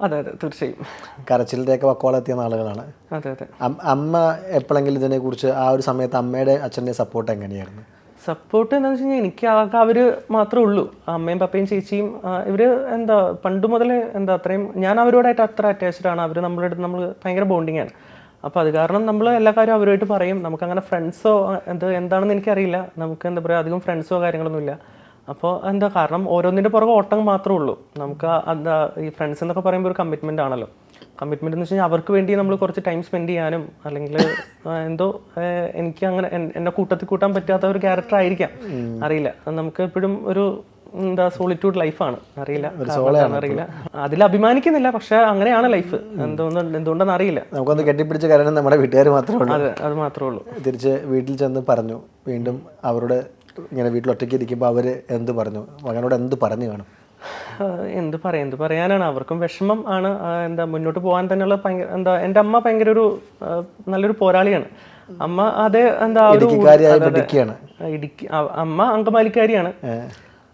അതെ തീർച്ചയായും. കരച്ചിലത്തേക്ക് വക്കോളെത്തിയ ആളുകളാണ്. അതെ. അമ്മ എപ്പോഴെങ്കിലും ഇതിനെക്കുറിച്ച് ആ ഒരു സമയത്ത് അമ്മയുടെ അച്ഛൻ്റെ സപ്പോർട്ട് എങ്ങനെയായിരുന്നു? സപ്പോർട്ട് എന്താണെന്ന് വെച്ച് കഴിഞ്ഞാൽ എനിക്ക് ആകെ അവർ മാത്രമേ ഉള്ളൂ. അമ്മയും പപ്പയും ചേച്ചിയും ഇവർ പണ്ട് മുതലേ അത്രയും ഞാൻ അവരോടായിട്ട് അത്ര അറ്റാച്ച്ഡ് ആണ്. അവർ നമ്മൾ ഭയങ്കര ബോണ്ടിങ് ആണ്. അപ്പോൾ അത് കാരണം നമ്മൾ എല്ലാ കാര്യവും അവരുമായിട്ട് പറയും. നമുക്കങ്ങനെ ഫ്രണ്ട്സോ എന്താണെന്ന് എനിക്കറിയില്ല. നമുക്ക് അധികം ഫ്രണ്ട്സോ കാര്യങ്ങളൊന്നുമില്ല. അപ്പോൾ കാരണം ഓരോന്നിൻ്റെ പുറകെ ഓട്ടം മാത്രമേ ഉള്ളൂ. നമുക്ക് ഈ ഫ്രണ്ട്സ് എന്നൊക്കെ പറയുമ്പോൾ ഒരു കമ്മിറ്റ്മെൻ്റ് ആണല്ലോ. കമ്മിറ്റ്മെന്റ് എന്ന് വെച്ച് കഴിഞ്ഞാൽ അവർക്ക് വേണ്ടി നമ്മൾ കുറച്ച് ടൈം സ്പെൻഡ് ചെയ്യാനും അല്ലെങ്കിൽ എനിക്ക് അങ്ങനെ എന്നെ കൂട്ടത്തിൽ കൂട്ടാൻ പറ്റാത്ത ഒരു ക്യാരക്ടർ ആയിരിക്കാം, അറിയില്ല. നമുക്ക് എപ്പോഴും ഒരു എന്താ സോളിറ്റ്യൂഡ് ലൈഫാണ്. അറിയില്ല, അറിയില്ല, അതിൽ അഭിമാനിക്കുന്നില്ല, പക്ഷെ അങ്ങനെയാണ് ലൈഫ്. എന്തുകൊണ്ടെന്ന് അറിയില്ല. നമുക്കൊന്ന് കെട്ടിപ്പിടിച്ച കാരണം നമ്മുടെ വീട്ടുകാർ മാത്രമേ ഉള്ളൂ. അതെ, അത് മാത്രമേ ഉള്ളൂ. തിരിച്ച് വീട്ടിൽ ചെന്ന് പറഞ്ഞു, വീണ്ടും അവരുടെ ഇങ്ങനെ വീട്ടിൽ ഒറ്റയ്ക്ക് ഇരിക്കുമ്പോൾ അവർ എന്ത് പറഞ്ഞു, മകനോട് എന്ത് പറഞ്ഞു കാണും? എന്ത് പറയാനാണ്, അവർക്കും വിഷമം ആണ്. എന്താ മുന്നോട്ട് പോകാൻ തന്നെയുള്ള എന്താ, എൻ്റെ അമ്മ ഭയങ്കര ഒരു നല്ലൊരു പോരാളിയാണ്. അമ്മ അതേ എന്താ ഇടുക്കി, അമ്മ അങ്കമാലിക്കാരിയാണ്.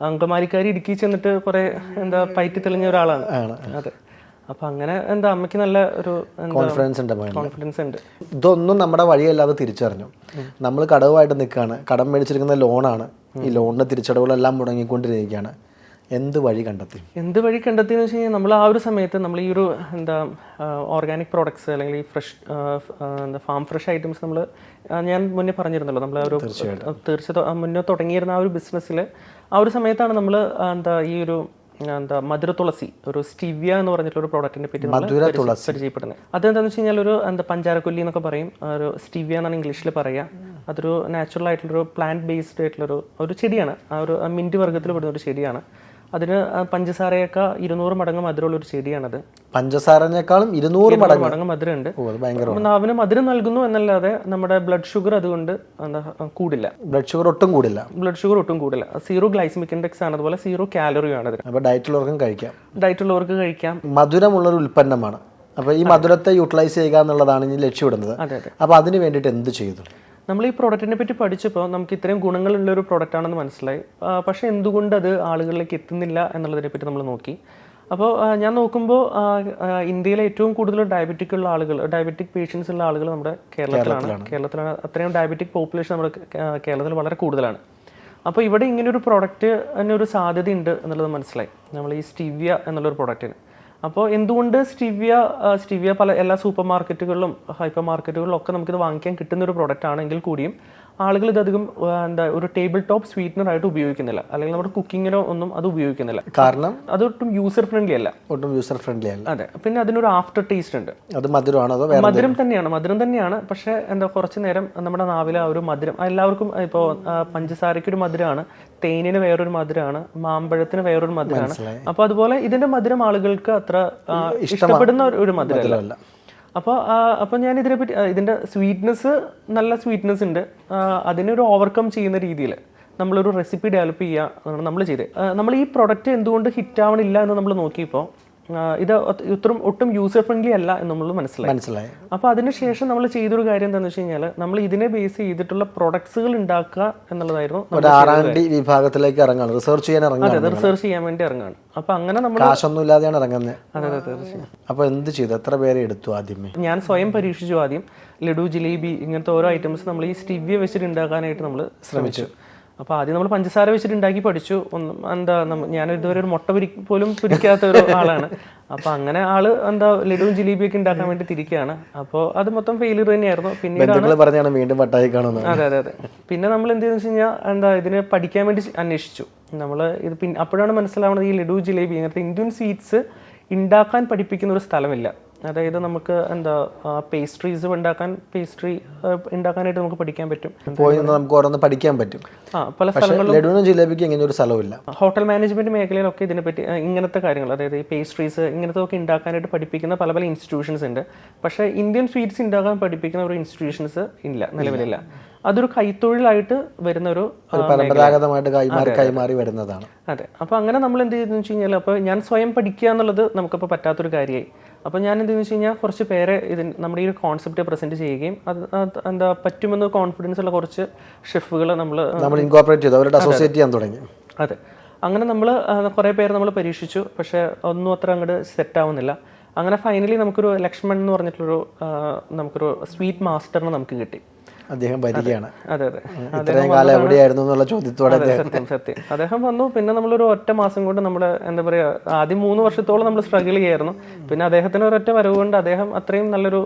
അങ്കമാലിക്കാരി ഇടുക്കി ചെന്നിട്ട് കുറെ എന്താ പയറ്റി തെളിഞ്ഞ ഒരാളാണ്. അതെ, അപ്പൊ അങ്ങനെ എന്താ അമ്മയ്ക്ക് നല്ല ഒരു കോൺഫിഡൻസ് ഉണ്ട്. ഇതൊന്നും നമ്മുടെ വഴിയല്ലാതെ തിരിച്ചറിഞ്ഞു. നമ്മൾ കടവുമായിട്ട് നിൽക്കുകയാണ്, കടം മേടിച്ചിരിക്കുന്ന ലോണാണ്, ഈ ലോണിന്റെ തിരിച്ചടവുകളെല്ലാം മുടങ്ങിക്കൊണ്ടിരിക്കുകയാണ്. എന്ത് വഴി കണ്ടെത്തി എന്ന് വെച്ച് കഴിഞ്ഞാൽ നമ്മൾ ആ ഒരു സമയത്ത് നമ്മൾ ഈ ഒരു എന്താ ഓർഗാനിക് പ്രോഡക്ട്സ് അല്ലെങ്കിൽ ഈ ഫ്രഷ് എന്താ ഫാം ഫ്രഷ് ഐറ്റംസ് നമ്മൾ ഞാൻ മുന്നേ പറഞ്ഞിരുന്നല്ലോ, നമ്മൾ ഒരു തീർച്ചയായിട്ടും മുന്നേ തുടങ്ങിയിരുന്ന ആ ഒരു ബിസിനസ്സിൽ ആ ഒരു സമയത്താണ് നമ്മൾ എന്താ ഈ ഒരു എന്താ മധുര തുളസി, ഒരു സ്റ്റീവിയ എന്ന് പറഞ്ഞിട്ടുള്ള ഒരു പ്രോഡക്റ്റിനെ പറ്റി പരിചയപ്പെടുന്നത്. അതെന്താണെന്ന് വെച്ച് കഴിഞ്ഞാൽ ഒരു എന്താ പഞ്ചാരക്കൊല്ലി എന്നൊക്കെ പറയും, ഒരു സ്റ്റീവിയ എന്നാണ് ഇംഗ്ലീഷിൽ പറയുക. അതൊരു നാച്ചുറൽ ആയിട്ടുള്ളൊരു പ്ലാന്റ് ബേസ്ഡ് ആയിട്ടുള്ളൊരു ഒരു ചെടിയാണ്, ആ ഒരു മിന്റ് വർഗ്ഗത്തിൽ പെടുന്ന ഒരു ചെടിയാണ്. അതിന് പഞ്ചസാരയേക്കാൾ 200 മടങ്ങ് മധുരമുള്ള ഒരു ചെടിയാണത്. പഞ്ചസാരനേക്കാളും 200 മടങ്ങ് മധുരമുണ്ട്. നാവിന് മധുരം നൽകുന്നു എന്നല്ലാതെ നമ്മുടെ ബ്ലഡ് ഷുഗർ അതുകൊണ്ട് കൂടില്ല. ബ്ലഡ് ഷുഗർ ഒട്ടും കൂടില്ല. 0 ഗ്ലൈസമിക് ഇൻഡെക്സ് ആണ്, അതുപോലെ 0 കാലറിയും ആണ്. ഡയറ്റുള്ളവർക്ക് കഴിക്കാം. മധുരമുള്ളൊരു ഉൽപ്പന്നമാണ്. അപ്പോൾ ഈ മധുരത്തെ യൂട്ടിലൈസ് ചെയ്യുക എന്നുള്ളതാണ് ഇനി ലക്ഷ്യമിടുന്നത്. അപ്പോൾ അതിന് വേണ്ടിയിട്ട് എന്ത് ചെയ്തു? നമ്മൾ ഈ പ്രോഡക്റ്റിനെ പറ്റി പഠിച്ചപ്പോൾ നമുക്ക് ഇത്രയും ഗുണങ്ങളുള്ള ഒരു പ്രോഡക്റ്റ് ആണെന്ന് മനസ്സിലായി. പക്ഷേ എന്തുകൊണ്ട് അത് ആളുകളിലേക്ക് എത്തുന്നില്ല എന്നുള്ളതിനെ പറ്റി നമ്മൾ നോക്കി. അപ്പോൾ ഞാൻ നോക്കുമ്പോൾ ഇന്ത്യയിലെ ഏറ്റവും കൂടുതൽ ഡയബറ്റിക് പേഷ്യൻസ് ഉള്ള ആളുകൾ നമ്മുടെ കേരളത്തിലാണ്. അത്രയും ഡയബറ്റിക് പോപ്പുലേഷൻ നമ്മുടെ കേരളത്തിൽ വളരെ കൂടുതലാണ്. അപ്പോൾ ഇവിടെ ഇങ്ങനൊരു പ്രോഡക്റ്റ് ഒരു സാധ്യതയുണ്ട് എന്നുള്ളത് മനസ്സിലായി, നമ്മൾ ഈ സ്റ്റീവിയ എന്നുള്ളൊരു പ്രോഡക്റ്റിന്. അപ്പോൾ എന്തുകൊണ്ട് സ്റ്റീവിയ എല്ലാ സൂപ്പർ മാർക്കറ്റുകളിലും ഹൈപ്പർ മാർക്കറ്റുകളിലും ഒക്കെ നമുക്കിത് വാങ്ങിക്കാൻ കിട്ടുന്ന ഒരു പ്രോഡക്റ്റ് ആണെങ്കിൽ കൂടിയും ആളുകൾ ഇതധികം എന്താ ഒരു ടേബിൾ ടോപ്പ് സ്വീറ്റ്നർ ആയിട്ട് ഉപയോഗിക്കുന്നില്ല, അല്ലെങ്കിൽ നമ്മുടെ കുക്കിങ്ങിനോ ഒന്നും അത് ഉപയോഗിക്കുന്നില്ല. കാരണം അതൊട്ടും യൂസർ ഫ്രണ്ട്ലി അല്ല. അതെ, പിന്നെ അതിനൊരു ആഫ്റ്റർ ടേസ്റ്റ് ഉണ്ട്. അത് മധുരമാണോ? മധുരം തന്നെയാണ്. പക്ഷെ എന്താ കുറച്ച് നേരം നമ്മുടെ നാവിലെ ആ ഒരു മധുരം എല്ലാവർക്കും, ഇപ്പോൾ പഞ്ചസാരയ്ക്കൊരു മധുരമാണ്, തേനിന് വേറൊരു മധുരമാണ്, മാമ്പഴത്തിന് വേറൊരു മധുരമാണ്. അപ്പൊ അതുപോലെ ഇതിന്റെ മധുരം ആളുകൾക്ക് അത്ര ഇഷ്ടപ്പെടുന്ന ഒരു മധുരമല്ല. അപ്പോൾ ഞാൻ ഇതിനെപ്പറ്റി ഇതിൻ്റെ നല്ല സ്വീറ്റ്നെസ് ഉണ്ട്. അതിനൊരു ഓവർകം ചെയ്യുന്ന രീതിയിൽ നമ്മളൊരു റെസിപ്പി ഡെവലപ്പ് ചെയ്യുക നമ്മൾ ചെയ്തത്. നമ്മൾ ഈ പ്രൊഡക്റ്റ് എന്തുകൊണ്ട് ഹിറ്റ് ആവണില്ല എന്ന് നമ്മൾ നോക്കിയപ്പോൾ ഇത് ഒട്ടും യൂസർ ഫ്രണ്ട്ലി അല്ല എന്ന് നമ്മൾ മനസ്സിലായി. അപ്പോൾ അതിനുശേഷം നമ്മൾ ചെയ്തൊരു കാര്യം എന്താണെന്ന് വെച്ച് കഴിഞ്ഞാൽ നമ്മൾ ഇതിനെ ബേസ് ചെയ്തിട്ടുള്ള പ്രൊഡക്ട്സുകൾ ഉണ്ടാക്കുക എന്നുള്ളതായിരുന്നു. വിഭാഗത്തിലേക്ക് ഇറങ്ങാണ്, റിസർച്ച് ചെയ്യാൻ വേണ്ടി ഇറങ്ങാണ്. അപ്പോൾ അങ്ങനെ നമ്മൾ കാശൊന്നും ഇല്ലാതെയാണ് ഇറങ്ങുന്നത്. അതെ, തീർച്ചയായും. അപ്പോൾ എന്ത് ചെയ്തു? എത്ര പേരെ എടുത്തു? ആദ്യമേ ഞാൻ സ്വയം പരീക്ഷിച്ചു. ആദ്യം ലഡു, ജിലേബി ഇങ്ങനത്തെ ഓരോ ഐറ്റംസ് നമ്മൾ ഈ സ്റ്റീവിയ വെച്ചിട്ട് ഉണ്ടാക്കാനായിട്ട് നമ്മൾ ശ്രമിച്ചു. അപ്പോൾ ആദ്യം നമ്മൾ പഞ്ചസാര വെച്ചിട്ട് ഉണ്ടാക്കി പഠിച്ചു. ഞാൻ ഇതുവരെ ഒരു മുട്ട പോലും പിടിക്കാത്ത ഒരു ആളാണ്. അപ്പോൾ അങ്ങനെ ആള് ലഡുവും ജിലേബിയൊക്കെ ഉണ്ടാക്കാൻ വേണ്ടി തിരിക്കുകയാണ്. അപ്പോൾ അത് മൊത്തം ഫെയിലിയർ തന്നെയായിരുന്നു. പിന്നീട് വീണ്ടും അതെ. പിന്നെ നമ്മൾ എന്ത് ചെയ്തെന്ന് വെച്ച് കഴിഞ്ഞാൽ ഇതിനെ പഠിക്കാൻ വേണ്ടി അന്വേഷിച്ചു. നമ്മൾ ഇത് അപ്പോഴാണ് മനസ്സിലാവുന്നത് ഈ ലഡു, ജിലേബി ഇങ്ങനത്തെ ഇന്ത്യൻ സ്വീറ്റ്സ് ഉണ്ടാക്കാൻ പഠിപ്പിക്കുന്ന ഒരു സ്ഥലമില്ല. അതായത് നമുക്ക് പേസ്ട്രി ഉണ്ടാക്കാനായിട്ട് നമുക്ക് പഠിക്കാൻ പറ്റും, നമുക്ക് ഓരോന്ന് പഠിക്കാൻ പറ്റും. പല സ്ഥലങ്ങളിലും ജിലേബിക്ക് ഇങ്ങനെ ഒരു സ്ഥലമില്ല. ഹോട്ടൽ മാനേജ്മെന്റ് മേഖലയിലൊക്കെ ഇതിനെപ്പറ്റി ഇങ്ങനത്തെ കാര്യങ്ങൾ, അതായത് ഈ പേസ്ട്രീസ് ഇങ്ങനത്തെ ഒക്കെ ഉണ്ടാക്കാനായിട്ട് പഠിപ്പിക്കുന്ന പല ഇൻസ്റ്റിറ്റ്യൂഷൻസ് ഉണ്ട്. പക്ഷേ ഇന്ത്യൻ സ്വീറ്റ്സ് ഉണ്ടാക്കാൻ പഠിപ്പിക്കുന്ന ഒരു ഇൻസ്റ്റിറ്റ്യൂഷൻസ് നിലവിലില്ല. അതൊരു കൈത്തൊഴിലായിട്ട് വരുന്ന ഒരു പരമ്പരാഗതമായിട്ട് കൈമാറി വരുന്നതാണ്. അതെ. അപ്പോൾ അങ്ങനെ നമ്മൾ എന്ത് ചെയ്തെന്ന് വെച്ച് കഴിഞ്ഞാൽ, അപ്പോൾ ഞാൻ സ്വയം പഠിക്കുക എന്നുള്ളത് നമുക്കിപ്പോൾ പറ്റാത്തൊരു കാര്യമായി. അപ്പോൾ ഞാൻ എന്തെന്ന് വെച്ച് കഴിഞ്ഞാൽ കുറച്ച് പേരെ നമ്മുടെ ഈ ഒരു കോൺസെപ്റ്റ് പ്രസന്റ് ചെയ്യുകയും അത് പറ്റുമെന്ന് കോൺഫിഡൻസ് ഉള്ള കുറച്ച് ഷെഫുകൾ നമ്മൾ ഇൻകോർപ്പറേറ്റ് ചെയ്തു, അവരുടെ അസോസിയേറ്റ് ചെയ്യാൻ തുടങ്ങി. അതെ, അങ്ങനെ നമ്മൾ കുറേ പേര് നമ്മൾ പരീക്ഷിച്ചു. പക്ഷേ ഒന്നും അത്ര അങ്ങോട്ട് സെറ്റ് ആവുന്നില്ല. അങ്ങനെ ഫൈനലി നമുക്കൊരു ലക്ഷ്മൺ എന്ന് നമുക്കൊരു സ്വീറ്റ് മാസ്റ്ററിനെ നമുക്ക് കിട്ടി. അദ്ദേഹം വരികയാണ്. അതെ. ഇത്രയും കാലം എവിടെയായിരുന്നു എന്നുള്ള ചോദ്യത്തോടെ സത്യം അദ്ദേഹം വന്നു. പിന്നെ നമ്മളൊരു ഒറ്റ മാസം കൊണ്ട് നമ്മുടെ എന്താ പറയാ, ആദ്യം 3 വർഷത്തോളം നമ്മൾ സ്ട്രഗിൾ ചെയ്യായിരുന്നു. പിന്നെ അദ്ദേഹത്തിന് ഒരൊറ്റ വരവ് കൊണ്ട് അദ്ദേഹം അത്രയും നല്ലൊരു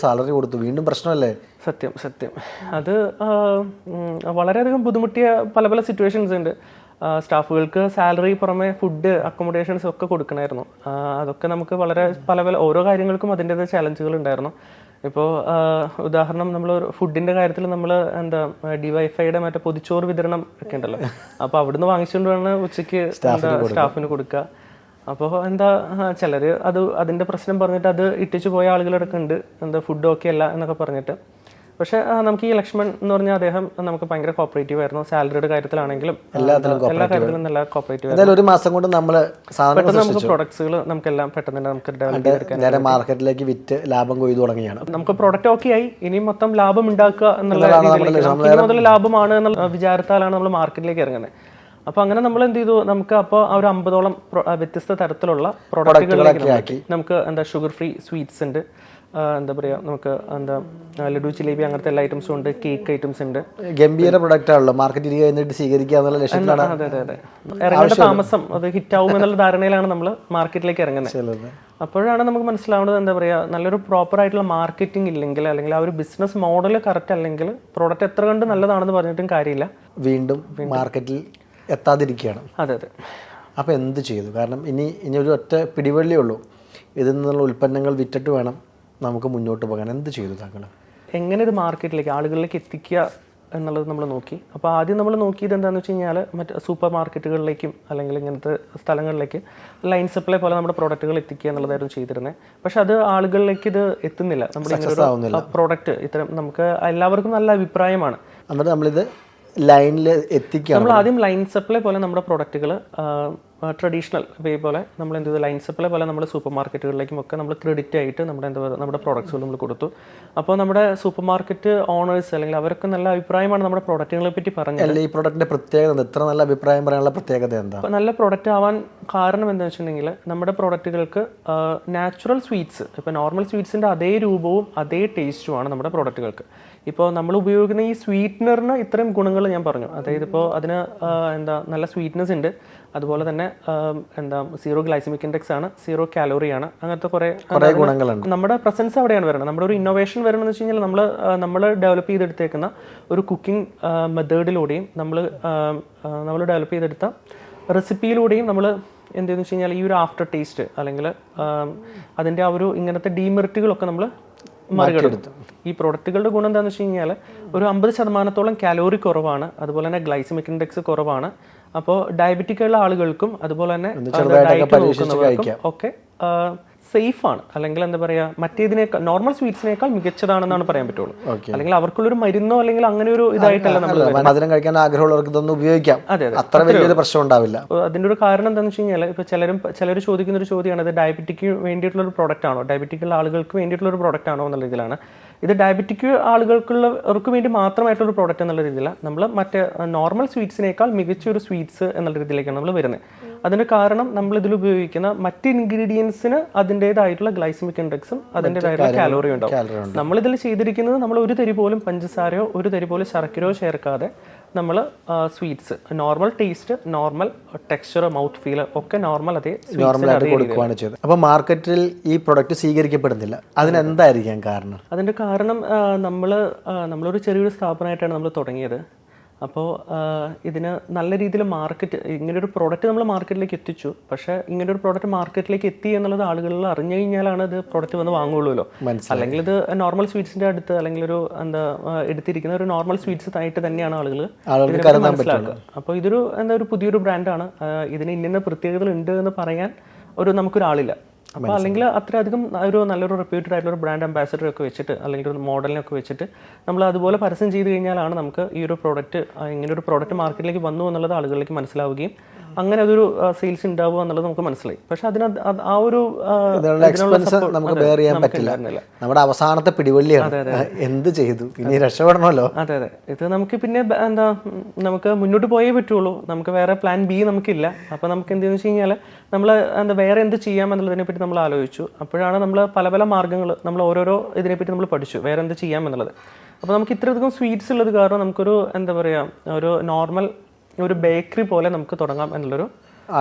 സാലറി കൊടുത്തു. വീണ്ടും പ്രശ്നമല്ലേ? സത്യം. അത് വളരെയധികം ബുദ്ധിമുട്ടിയ പല സിറ്റുവേഷൻസ് ഉണ്ട്. സ്റ്റാഫുകൾക്ക് സാലറി പുറമെ ഫുഡ്, അക്കോമഡേഷൻസ് ഒക്കെ കൊടുക്കണമായിരുന്നു. അതൊക്കെ നമുക്ക് പല ഓരോ കാര്യങ്ങൾക്കും അതിൻ്റെതായ ചാലഞ്ചുകൾ ഉണ്ടായിരുന്നു. ഇപ്പോൾ ഉദാഹരണം നമ്മൾ ഫുഡിന്റെ കാര്യത്തിൽ നമ്മൾ എന്താ ഡിവൈഫൈയുടെ മറ്റേ പൊതിച്ചോറ് വിതരണം ഒക്കെ ഉണ്ടല്ലോ, അപ്പോൾ അവിടുന്ന് വാങ്ങിച്ചുകൊണ്ട് വേണം ഉച്ചയ്ക്ക് സ്റ്റാഫിന് കൊടുക്കുക. അപ്പോൾ എന്താ ചിലർ അതിന്റെ പ്രശ്നം പറഞ്ഞിട്ട് അത് ഇട്ടിച്ചു പോയ ആളുകളൊക്കെ ഉണ്ട്, എന്താ ഫുഡ് ഓക്കെ അല്ല എന്നൊക്കെ പറഞ്ഞിട്ട്. പക്ഷെ നമുക്ക് ഈ ലക്ഷ്മൺ എന്ന് പറഞ്ഞാൽ അദ്ദേഹം നമുക്ക് ഭയങ്കര കോപ്പറേറ്റീവ് ആയിരുന്നു. സാലറിയുടെ കാര്യത്തിലാണെങ്കിലും എല്ലാ കാര്യത്തിലും നല്ല കോപ്പറേറ്റീവ് ആയിരുന്നു. ഒരു മാസം കൊണ്ട് പെട്ടെന്ന് നമുക്ക് പ്രൊഡക്ട്സുകൾ നമുക്കെല്ലാം പെട്ടെന്ന് നമുക്ക് ഡെവലപ്പ് ചെയ്തെടുക്കാൻ മാർക്കറ്റിലേക്ക് വിറ്റ് ലാഭം കൊയ്തു തുടങ്ങിയാണ്. നമുക്ക് പ്രൊഡക്റ്റ് ഓക്കെ ആയി, ഇനി മൊത്തം ലാഭം ഉണ്ടാക്കുക എന്നുള്ള മുതൽ ലാഭമാണ് എന്നുള്ള വിചാരത്താലാണ് നമ്മൾ മാർക്കറ്റിലേക്ക് ഇറങ്ങുന്നത്. അപ്പൊ അങ്ങനെ നമ്മൾ എന്ത് ചെയ്തു, നമുക്ക് അപ്പോൾ ഒരു 50ഓളം വ്യത്യസ്ത തരത്തിലുള്ള പ്രൊഡക്റ്റുകളിലേക്ക് നമുക്ക് എന്താ ഷുഗർ ഫ്രീ സ്വീറ്റ്സ് ഉണ്ട്, എന്താ പറയുക, നമുക്ക് എന്താ ലഡു ജിലേബി അങ്ങനത്തെ എല്ലാ ഐറ്റംസും ഉണ്ട്, കേക്ക് ഐറ്റംസ് ഉണ്ട്. ഗംഭീര പ്രൊഡക്റ്റ് ആണല്ലോ, മാർക്കറ്റിൽ കഴിഞ്ഞിട്ട് സ്വീകരിക്കുക എന്നുള്ള ലക്ഷ്യത്തിലാണ്. അതെ അതെ അതെ, ഇറങ്ങേണ്ട താമസം അത് ഹിറ്റ് ആവും എന്നുള്ള ധാരണയിലാണ് നമ്മൾ മാർക്കറ്റിലേക്ക് ഇറങ്ങുന്നത്. അപ്പോഴാണ് നമുക്ക് മനസ്സിലാവുന്നത് എന്താ പറയുക, നല്ലൊരു പ്രോപ്പർ ആയിട്ടുള്ള മാർക്കറ്റിംഗ് ഇല്ലെങ്കിൽ, അല്ലെങ്കിൽ ആ ഒരു ബിസിനസ് മോഡൽ കറക്റ്റ് അല്ലെങ്കിൽ പ്രോഡക്റ്റ് എത്ര കണ്ട് നല്ലതാണെന്ന് പറഞ്ഞിട്ടും കാര്യമില്ല, വീണ്ടും മാർക്കറ്റിൽ എത്താതിരിക്കുകയാണ്. അതെ അതെ. അപ്പോൾ എന്ത് ചെയ്തു? കാരണം ഇനി ഒരു ഒറ്റ പിടിവള്ളിയേ ഉള്ളൂ, ഇതിൽ നിന്നുള്ള ഉൽപ്പന്നങ്ങൾ വിറ്റിട്ട് വേണം നമുക്ക് മുന്നോട്ട് പോകാൻ. എന്ത് ചെയ്തു താങ്കൾ? എങ്ങനെ ഇത് മാർക്കറ്റിലേക്ക് ആളുകളിലേക്ക് എത്തിക്കുക എന്നുള്ളത് നമ്മൾ നോക്കി. അപ്പോൾ ആദ്യം നമ്മൾ നോക്കിയത് എന്താണെന്ന് വെച്ച് കഴിഞ്ഞാൽ മറ്റ് സൂപ്പർ മാർക്കറ്റുകളിലേക്കും അല്ലെങ്കിൽ ഇങ്ങനത്തെ സ്ഥലങ്ങളിലേക്ക് ലൈൻ സപ്ലൈ പോലെ നമ്മുടെ പ്രോഡക്റ്റുകൾ എത്തിക്കുക എന്നുള്ളതായിരുന്നു ചെയ്തിരുന്നത്. പക്ഷെ അത് ആളുകളിലേക്ക് ഇത് എത്തുന്നില്ല. നമ്മുടെ പ്രോഡക്റ്റ് ഇത്തരം നമുക്ക് എല്ലാവർക്കും നല്ല അഭിപ്രായമാണ്. എന്നിട്ട് നമ്മളിത് ലൈനിൽ എത്തിക്കുക. നമ്മൾ ആദ്യം ലൈൻ സപ്ലൈ പോലെ നമ്മുടെ പ്രോഡക്റ്റുകൾ ട്രഡീഷണൽ വേ പോലെ നമ്മൾ എന്ത് ചെയ്തു, ലൈൻ സപ്ലൈ പോലെ നമ്മൾ സൂപ്പർ മാർക്കറ്റുകളിലേക്കും ഒക്കെ നമ്മൾ ക്രെഡിറ്റ് ആയിട്ട് നമ്മുടെ പ്രോഡക്റ്റ്സുകൾ നമ്മൾ കൊടുത്തു. അപ്പോൾ നമ്മുടെ സൂപ്പർ മാർക്കറ്റ് ഓണേഴ്സ് അല്ലെങ്കിൽ അവർക്ക് നല്ല അഭിപ്രായമാണ് നമ്മുടെ പ്രോഡക്റ്റുകളെ പറ്റി പറഞ്ഞത്. ഈ പ്രോഡക്റ്റിന്റെ പ്രത്യേകത, ഇത്ര നല്ല അഭിപ്രായം പറയാനുള്ള പ്രത്യേകത എന്താ? നല്ല പ്രോഡക്റ്റ് ആവാൻ കാരണം എന്താണെന്ന് വെച്ചിട്ടുണ്ടെങ്കിൽ നമ്മുടെ പ്രോഡക്റ്റുകൾക്ക് നാച്ചുറൽ സ്വീറ്റ്സ്, ഇപ്പോൾ നോർമൽ സ്വീറ്റ്സിൻ്റെ അതേ രൂപവും അതേ ടേസ്റ്റുമാണ് നമ്മുടെ പ്രോഡക്റ്റുകൾക്ക്. ഇപ്പോൾ നമ്മൾ ഉപയോഗിക്കുന്ന ഈ സ്വീറ്റ്നറിന് ഇത്രയും ഗുണങ്ങൾ ഞാൻ പറഞ്ഞു. അതായത് ഇപ്പോൾ അതിന് എന്താ നല്ല സ്വീറ്റ്നെസ് ഉണ്ട്, അതുപോലെ തന്നെ എന്താ സീറോ ഗ്ലൈസമിക് ഇൻഡെക്സ് ആണ്, സീറോ കാലോറിയാണ്, അങ്ങനത്തെ കുറേ ഗുണങ്ങളുണ്ട്. നമ്മുടെ പ്രസൻസ് അവിടെയാണ് വരുന്നത്. നമ്മുടെ ഒരു ഇന്നോവേഷൻ വരണമെന്ന് വെച്ച് കഴിഞ്ഞാൽ നമ്മൾ ഡെവലപ്പ് ചെയ്തെടുത്തേക്കുന്ന ഒരു കുക്കിംഗ് മെത്തേഡിലൂടെയും നമ്മൾ ഡെവലപ്പ് ചെയ്തെടുത്ത റെസിപ്പിയിലൂടെയും നമ്മൾ എന്തെന്ന് വെച്ച് കഴിഞ്ഞാൽ ഈ ഒരു ആഫ്റ്റർ ടേസ്റ്റ് അല്ലെങ്കിൽ അതിൻ്റെ ആ ഒരു ഇങ്ങനത്തെ ഡീമെറിറ്റുകളൊക്കെ നമ്മൾ മറികടന്നു. ഈ പ്രോഡക്റ്റുകളുടെ ഗുണം എന്താണെന്ന് വെച്ച് കഴിഞ്ഞാൽ ഒരു 50% കാലോറി കുറവാണ്, അതുപോലെ തന്നെ ഗ്ലൈസമിക് ഇൻഡെക്സ് കുറവാണ്. അപ്പോൾ ഡയബറ്റിക് ഉള്ള ആളുകൾക്കും അതുപോലെ തന്നെ ഡയറ്റ് നോക്കുന്നവർക്കും ഒക്കെ സേഫ് ആണ്, അല്ലെങ്കിൽ എന്താ പറയുക, മറ്റേതിനേക്കാൾ നോർമൽ സ്വീറ്റ്സിനേക്കാൾ മികച്ചതാണെന്നാണ് പറയാൻ പറ്റുള്ളൂ. അല്ലെങ്കിൽ അവർക്കുള്ളൊരു മരുന്നോ അല്ലെങ്കിൽ അങ്ങനെ ഒരു ഇതായിട്ടല്ല നമ്മൾ മധുരം കഴിക്കാൻ ആഗ്രഹമുള്ളവർക്ക് ഇതൊന്നും ഉപയോഗിക്കാം. അതെ അതെ, അത്ര വലിയൊരു പ്രശ്നം ഉണ്ടാവില്ല. അതിന്റെ ഒരു കാരണം എന്താണെന്ന് വെച്ച് കഴിഞ്ഞാൽ ഇപ്പോൾ ചിലർ ചോദിക്കുന്ന ഒരു ചോദ്യമാണ്, ഇത് ഡയബറ്റിക്ക് വേണ്ടിയിട്ടുള്ള ഒരു പ്രോഡക്റ്റ് ആണോ, ഡയബറ്റിക് ഉള്ള ആളുകൾക്ക് വേണ്ടിയിട്ടുള്ള ഒരു പ്രോഡക്റ്റ് ആണോ എന്നുള്ള രീതിയിലാണ്. ഇത് ഡയബറ്റിക് ആളുകൾക്കുള്ളവർക്ക് വേണ്ടി മാത്രമായിട്ടുള്ള പ്രോഡക്റ്റ് എന്നുള്ള രീതിയിലാണ്. നമ്മൾ മറ്റേ നോർമൽ സ്വീറ്റ്സിനേക്കാൾ മികച്ച ഒരു സ്വീറ്റ്സ് എന്നുള്ള രീതിയിലേക്കാണ് നമ്മൾ വരുന്നത്. അതിന് കാരണം നമ്മൾ ഇതിൽ ഉപയോഗിക്കുന്ന മറ്റ് ഇൻഗ്രീഡിയൻസിന് അതിൻ്റെതായിട്ടുള്ള ഗ്ലൈസമിക് ഇൻഡെക്സും അതിൻ്റെതായിട്ടുള്ള കാലോറി ഉണ്ടാവും. നമ്മളിതിൽ ചെയ്തിരിക്കുന്നത് നമ്മൾ ഒരു തരി പോലും പഞ്ചസാരയോ ഒരു തരി പോലും ശർക്കരയോ ചേർക്കാതെ നമ്മൾ sweets normal taste, normal texture, mouth feel ഒക്കെ നോർമൽ അതേ നോർമലായിട്ട് കൊടുക്കുകയാണ് ചെയ്തത്. അപ്പോൾ മാർക്കറ്റിൽ ഈ പ്രൊഡക്റ്റ് സ്വീകരിക്കപ്പെടുന്നില്ല, അതിനെന്തായിരിക്കാം കാരണം? അതിൻ്റെ കാരണം നമ്മളൊരു ചെറിയൊരു സ്ഥാപനമായിട്ടാണ് നമ്മൾ തുടങ്ങിയത്. അപ്പോൾ ഇതിന് നല്ല രീതിയിൽ ഇങ്ങനൊരു പ്രോഡക്റ്റ് നമ്മൾ മാർക്കറ്റിലേക്ക് എത്തിച്ചു. പക്ഷേ ഇങ്ങനൊരു പ്രോഡക്റ്റ് മാർക്കറ്റിലേക്ക് എത്തി എന്നുള്ളത് ആളുകളിൽ അറിഞ്ഞു കഴിഞ്ഞാലാണ് ഇത് പ്രോഡക്റ്റ് വന്ന് വാങ്ങുള്ളൂ. അല്ലെങ്കിൽ ഇത് നോർമൽ സ്വീറ്റ്സിന്റെ അടുത്ത് അല്ലെങ്കിൽ ഒരു എടുത്തിരിക്കുന്ന ഒരു നോർമൽ സ്വീറ്റ്സ് ആയിട്ട് തന്നെയാണ് ആളുകൾ മനസ്സിലാക്കുക. അപ്പോൾ ഇതൊരു ഒരു പുതിയൊരു ബ്രാൻഡാണ്, ഇതിന് ഇന്ന പ്രത്യേകതകൾ ഉണ്ട് എന്ന് പറയാൻ നമുക്കൊരാളില്ല. അപ്പോൾ അല്ലെങ്കിൽ അത്രയധികം ഒരു നല്ലൊരു റെപ്യൂട്ടഡ് ആയിട്ടുള്ള ഒരു ബ്രാൻഡ് അംബാസിഡർ ഒക്കെ വെച്ചിട്ട് അല്ലെങ്കിൽ ഒരു മോഡലിനൊക്കെ വെച്ചിട്ട് നമ്മൾ അതുപോലെ പരസ്യം ചെയ്ത് കഴിഞ്ഞാലാണ് നമുക്ക് ഈ ഒരു പ്രോഡക്റ്റ് ഇങ്ങനെ ഒരു പ്രോഡക്റ്റ് മാർക്കറ്റിലേക്ക് വന്നു എന്നുള്ളത് ആളുകളിലേക്ക് മനസ്സിലാവുകയും അങ്ങനെ അതൊരു സെയിൽസ് ഉണ്ടാവുക എന്നുള്ളത് നമുക്ക് മനസ്സിലായി. പക്ഷെ ആ ഒരു നമുക്ക് ബെയർ ചെയ്യാൻ പറ്റില്ല. നമ്മുടെ അവസാനത്തെ പിടിവള്ളിയാണ്. എന്ത് ചെയ്തു? ഇനി രക്ഷപ്പെടണമല്ലോ. അതെ അതെ, ഇത് നമുക്ക് പിന്നെ നമുക്ക് മുന്നോട്ട് പോയേ പറ്റുള്ളൂ. നമുക്ക് വേറെ പ്ലാൻ ബി നമുക്കില്ല. അപ്പോൾ നമുക്ക് എന്തെന്ന് വെച്ച് കഴിഞ്ഞാൽ നമ്മൾ വേറെ എന്ത് ചെയ്യാം എന്നുള്ളതിനെ പറ്റി നമ്മൾ ആലോചിച്ചു. അപ്പോഴാണ് നമ്മൾ പല മാർഗ്ഗങ്ങൾ നമ്മൾ ഓരോരോ ഇതിനെപ്പറ്റി നമ്മൾ പഠിച്ചു, വേറെ എന്ത് ചെയ്യാം എന്നുള്ളത്. അപ്പോൾ നമുക്ക് ഇത്രയധികം സ്വീറ്റ്സ് ഉള്ളത് കാരണം നമുക്കൊരു എന്താ പറയുക, ഒരു നോർമൽ ഒരു ബേക്കറി പോലെ നമുക്ക് തുടങ്ങാം എന്നുള്ളൊരു